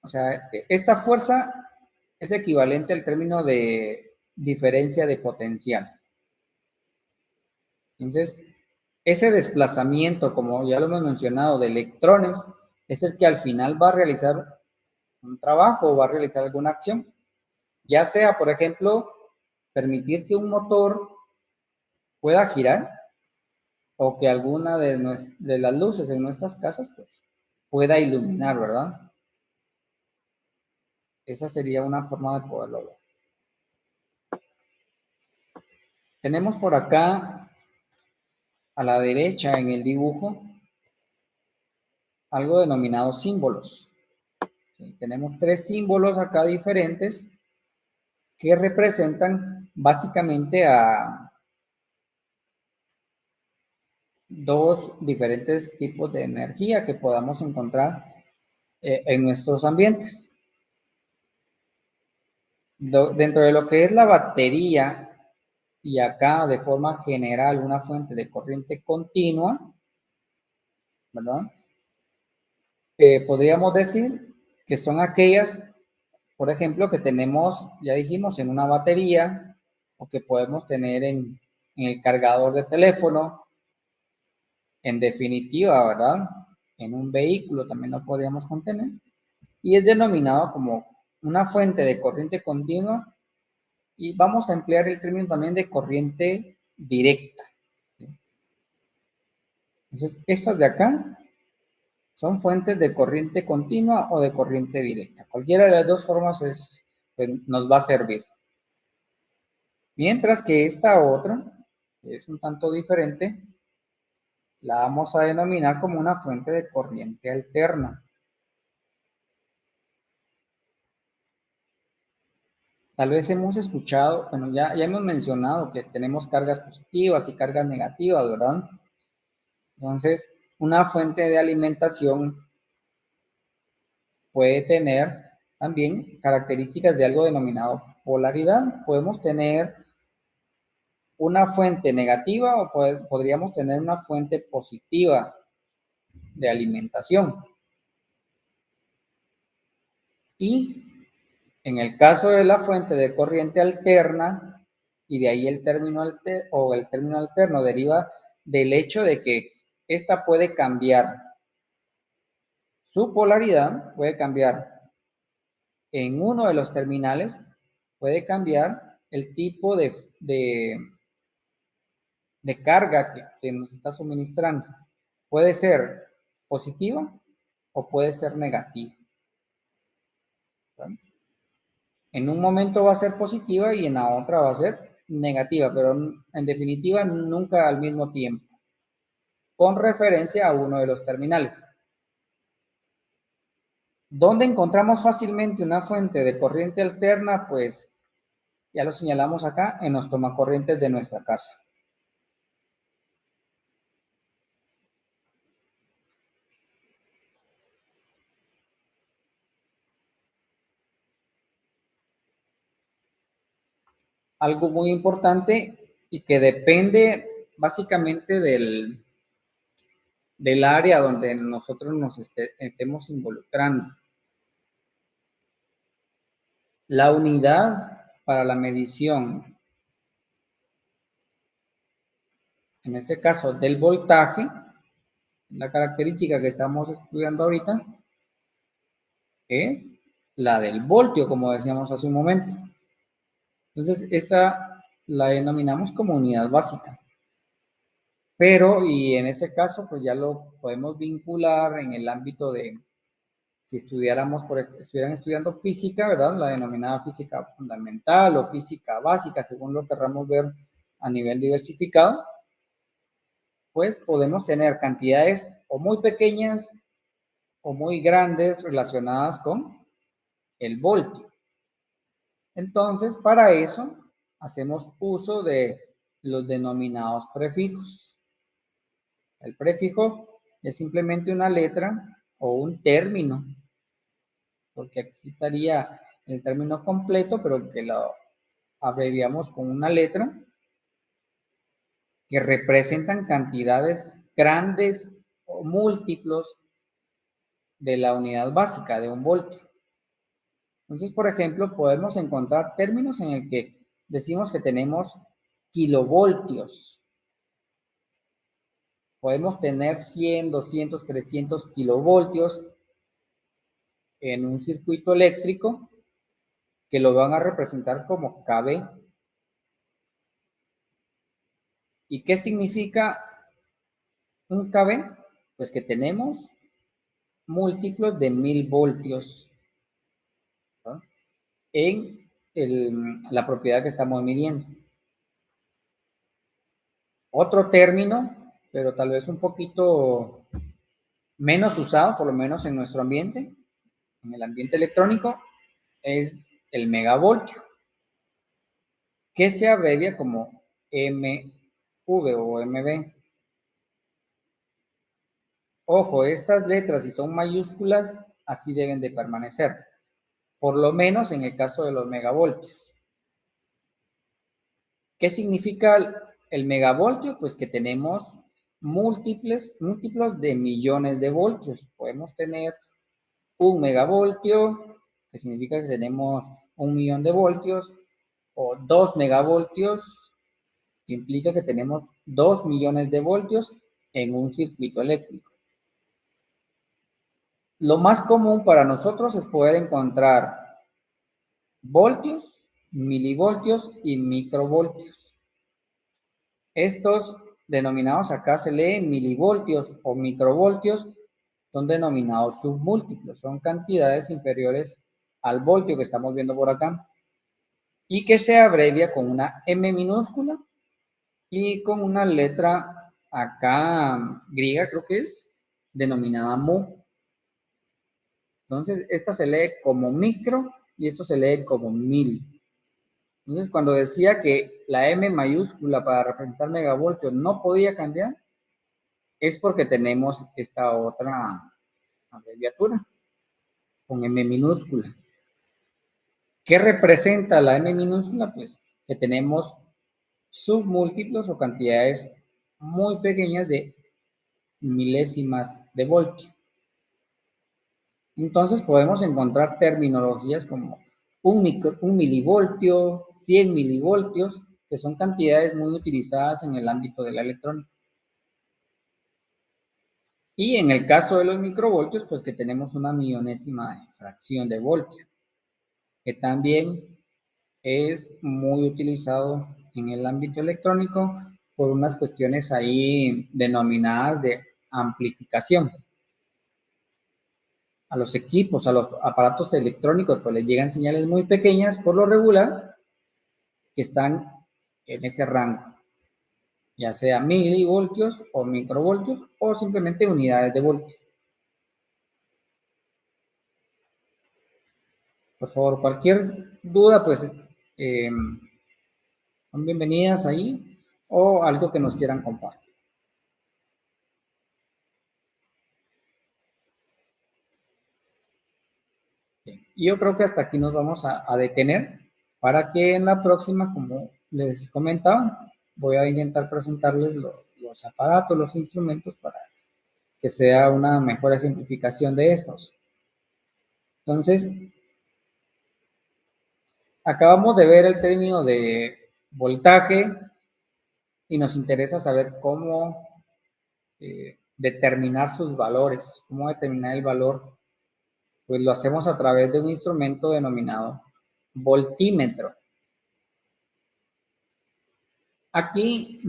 O sea, esta fuerza es equivalente al término de diferencia de potencial. Entonces, ese desplazamiento, como ya lo hemos mencionado, de electrones, es el que al final va a realizar un trabajo o va a realizar alguna acción. Ya sea, por ejemplo, permitir que un motor pueda girar o que alguna de las luces en nuestras casas pues, pueda iluminar, ¿verdad? Esa sería una forma de poderlo ver. Tenemos por acá, a la derecha en el dibujo, algo denominado símbolos. Tenemos 3 símbolos acá diferentes que representan básicamente a 2 diferentes tipos de energía que podamos encontrar en nuestros ambientes. Dentro de lo que es la batería, y acá de forma general una fuente de corriente continua, ¿verdad? Podríamos decir que son aquellas, por ejemplo, que tenemos, ya dijimos, en una batería, o que podemos tener en el cargador de teléfono, en definitiva, ¿verdad? En un vehículo también lo podríamos contener, y es denominado como una fuente de corriente continua, y vamos a emplear el término también de corriente directa. Entonces, estas de acá son fuentes de corriente continua o de corriente directa. Cualquiera de las 2 formas pues, nos va a servir. Mientras que esta otra, que es un tanto diferente, la vamos a denominar como una fuente de corriente alterna. Tal vez hemos escuchado, bueno, ya hemos mencionado que tenemos cargas positivas y cargas negativas, ¿verdad? Entonces, una fuente de alimentación puede tener también características de algo denominado polaridad. Podemos tener una fuente negativa o podríamos tener una fuente positiva de alimentación. Y en el caso de la fuente de corriente alterna, y de ahí el término alterno deriva del hecho de que esta puede cambiar su polaridad, puede cambiar en uno de los terminales, puede cambiar el tipo de carga que nos está suministrando. Puede ser positiva o puede ser negativa. ¿Verdad? En un momento va a ser positiva y en la otra va a ser negativa, pero en definitiva nunca al mismo tiempo, con referencia a uno de los terminales. ¿Dónde encontramos fácilmente una fuente de corriente alterna? Pues ya lo señalamos acá, en los tomacorrientes de nuestra casa. Algo muy importante y que depende básicamente del área donde nosotros nos estemos involucrando. La unidad para la medición, en este caso del voltaje, la característica que estamos estudiando ahorita, es la del voltio, como decíamos hace un momento. Entonces, esta la denominamos como unidad básica. Pero, y en este caso, pues ya lo podemos vincular en el ámbito de, si estuvieran estudiando física, ¿verdad? La denominada física fundamental o física básica, según lo querramos ver a nivel diversificado, pues podemos tener cantidades o muy pequeñas o muy grandes relacionadas con el voltio. Entonces, para eso, hacemos uso de los denominados prefijos. El prefijo es simplemente una letra o un término, porque aquí estaría el término completo, pero que lo abreviamos con una letra, que representan cantidades grandes o múltiplos de la unidad básica de un voltio. Entonces, por ejemplo, podemos encontrar términos en el que decimos que tenemos kilovoltios. Podemos tener 100, 200, 300 kilovoltios en un circuito eléctrico que lo van a representar como kV. ¿Y qué significa un kV? Pues que tenemos múltiplos de 1000 voltios. ¿No? en la propiedad que estamos midiendo. Otro término, pero tal vez un poquito menos usado, por lo menos en nuestro ambiente, en el ambiente electrónico, es el megavoltio, que se abrevia como MV o MV. Ojo, estas letras, si son mayúsculas, así deben de permanecer, por lo menos en el caso de los megavoltios. ¿Qué significa el megavoltio? Pues que tenemos múltiplos de millones de voltios. Podemos tener 1 megavoltio, que significa que tenemos 1 millón de voltios, o 2 megavoltios, que implica que tenemos 2 millones de voltios en un circuito eléctrico. Lo más común para nosotros es poder encontrar voltios, milivoltios y microvoltios. Estos denominados acá se leen milivoltios o microvoltios, son denominados submúltiplos, son cantidades inferiores al voltio que estamos viendo por acá, y que se abrevia con una M minúscula y con una letra acá griega, creo que es, denominada mu. Entonces, esta se lee como micro y esto se lee como mil. Entonces, cuando decía que la M mayúscula para representar megavoltios no podía cambiar, es porque tenemos esta otra abreviatura con M minúscula. ¿Qué representa la M minúscula? Pues que tenemos submúltiplos o cantidades muy pequeñas de milésimas de voltio. Entonces podemos encontrar terminologías como un milivoltio, 100 milivoltios, que son cantidades muy utilizadas en el ámbito de la electrónica. Y en el caso de los microvoltios, pues que tenemos una millonésima de fracción de voltio, que también es muy utilizado en el ámbito electrónico por unas cuestiones ahí denominadas de amplificación. A los equipos, a los aparatos electrónicos, pues les llegan señales muy pequeñas por lo regular que están en ese rango, ya sea milivoltios o microvoltios o simplemente unidades de voltios. Por favor, cualquier duda, pues son bienvenidas ahí o algo que nos quieran compartir. Y yo creo que hasta aquí nos vamos a detener para que en la próxima, como les comentaba, voy a intentar presentarles los aparatos, los instrumentos para que sea una mejor ejemplificación de estos. Entonces, acabamos de ver el término de voltaje y nos interesa saber cómo determinar sus valores, cómo determinar el valor. Pues lo hacemos a través de un instrumento denominado voltímetro. Aquí,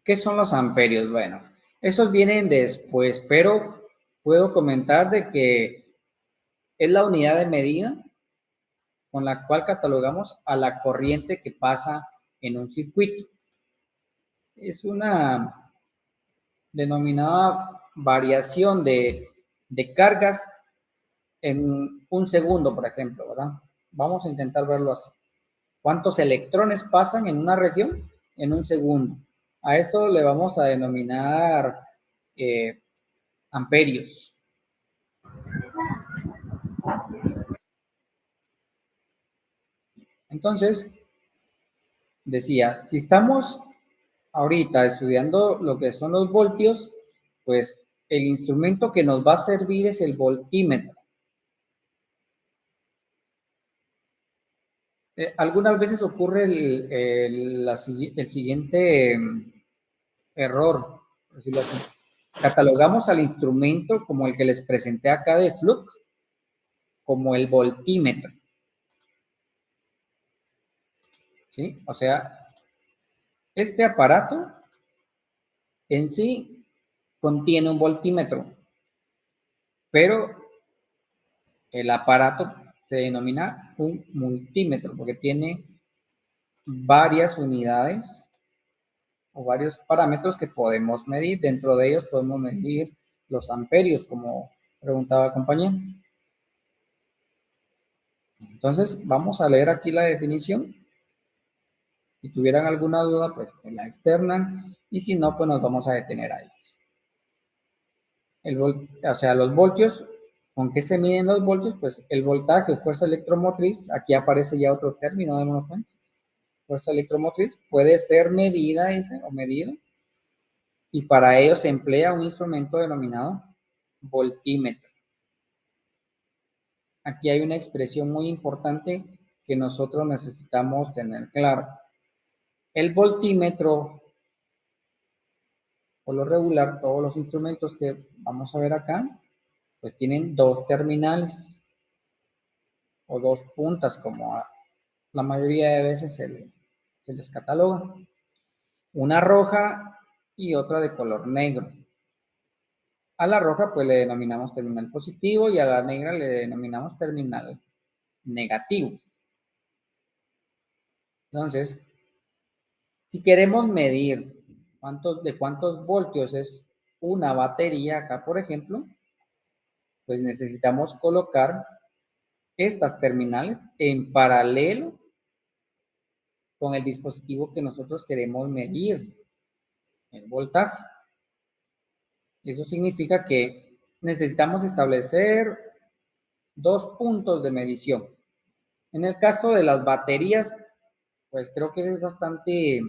¿qué son los amperios? Bueno, esos vienen después, pero puedo comentar de que es la unidad de medida con la cual catalogamos a la corriente que pasa en un circuito. Es una denominada variación de cargas en un segundo, por ejemplo, ¿verdad? Vamos a intentar verlo así. ¿Cuántos electrones pasan en una región? En un segundo. A eso le vamos a denominar amperios. Entonces, decía, si estamos ahorita estudiando lo que son los voltios, pues el instrumento que nos va a servir es el voltímetro. Algunas veces ocurre el siguiente error, por decirlo así. Catalogamos al instrumento como el que les presenté acá de Fluke, como el voltímetro. ¿Sí? O sea, este aparato en sí contiene un voltímetro, pero El aparato se denomina un multímetro porque tiene varias unidades o varios parámetros que podemos medir. Dentro de ellos podemos medir los amperios, como preguntaba el compañero. Entonces, vamos a leer aquí la definición. Si tuvieran alguna duda, pues me la externan, y si no, pues nos vamos a detener ahí. O sea, los voltios, ¿con qué se miden los voltios? Pues el voltaje o fuerza electromotriz, aquí aparece ya otro término, démonos cuenta. Fuerza electromotriz puede ser medida, dice, o medido, y para ello se emplea un instrumento denominado voltímetro. Aquí hay una expresión muy importante que nosotros necesitamos tener claro. El voltímetro, por lo regular, todos los instrumentos que vamos a ver acá, pues tienen dos terminales o dos puntas, como la mayoría de veces se les cataloga. Una roja y otra de color negro. A la roja pues le denominamos terminal positivo y a la negra le denominamos terminal negativo. Entonces, si queremos medir de cuántos voltios es una batería acá, por ejemplo, pues necesitamos colocar estas terminales en paralelo con el dispositivo que nosotros queremos medir el voltaje. Eso significa que necesitamos establecer dos puntos de medición. En el caso de las baterías, pues creo que es bastante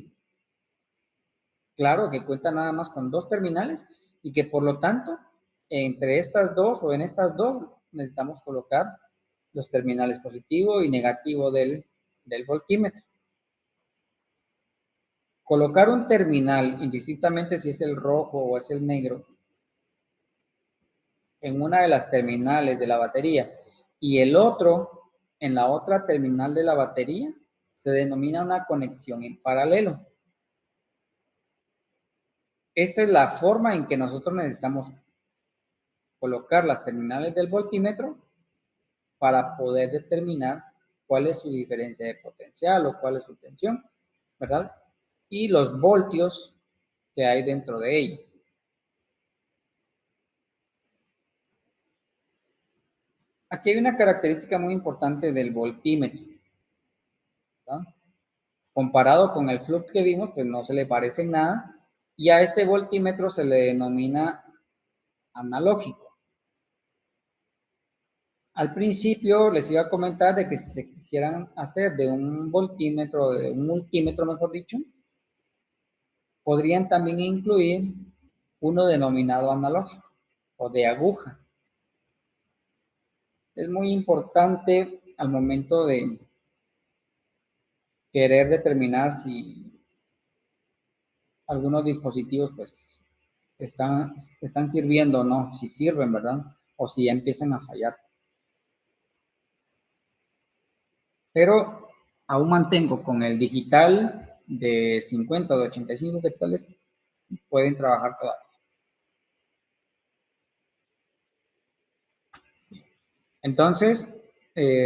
claro que cuenta nada más con dos terminales y que por lo tanto entre estas dos o en estas dos necesitamos colocar los terminales positivo y negativo del voltímetro. Colocar un terminal, indistintamente si es el rojo o es el negro, en una de las terminales de la batería y el otro en la otra terminal de la batería, se denomina una conexión en paralelo. Esta es la forma en que nosotros necesitamos colocar las terminales del voltímetro para poder determinar cuál es su diferencia de potencial o cuál es su tensión, ¿verdad? Y los voltios que hay dentro de ella. Aquí hay una característica muy importante del voltímetro, ¿verdad? Comparado con el flux que vimos, pues no se le parece en nada, y a este voltímetro se le denomina analógico. Al principio les iba a comentar de que si se quisieran hacer de un voltímetro, de un multímetro mejor dicho, podrían también incluir uno denominado analógico o de aguja. Es muy importante al momento de querer determinar si algunos dispositivos pues están sirviendo o no, si sirven, ¿verdad? O si ya empiezan a fallar. Pero aún mantengo con el digital de 50 o de 85 quetzales, pueden trabajar todavía. Entonces,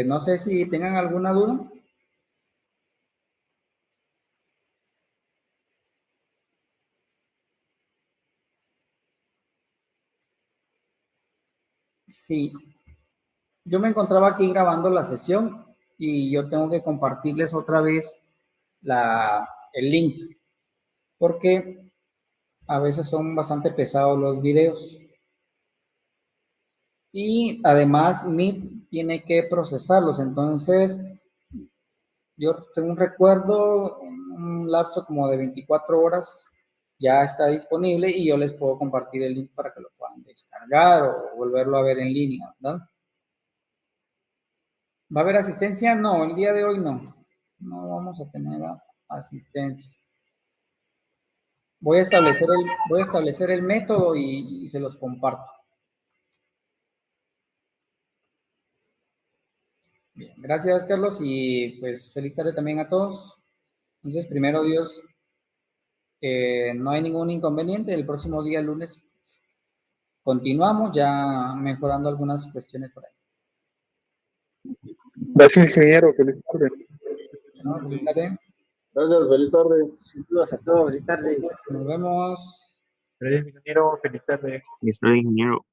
no sé si tengan alguna duda. Sí, yo me encontraba aquí grabando la sesión y yo tengo que compartirles otra vez el link, porque a veces son bastante pesados los videos. Y además Meet tiene que procesarlos, entonces yo tengo un recuerdo, en un lapso como de 24 horas ya está disponible y yo les puedo compartir el link para que lo puedan descargar o volverlo a ver en línea, ¿verdad? ¿Va a haber asistencia? No, el día de hoy no. No vamos a tener asistencia. Voy a establecer el método y se los comparto. Bien, gracias Carlos y pues feliz tarde también a todos. Entonces, primero Dios, no hay ningún inconveniente. El próximo día, lunes, continuamos ya mejorando algunas cuestiones por ahí. Gracias, ingeniero. Feliz tarde. No, feliz tarde. Gracias, feliz tarde. Saludos a todos, feliz tarde. Nos vemos. Ingeniero, feliz tarde. Estoy ingeniero.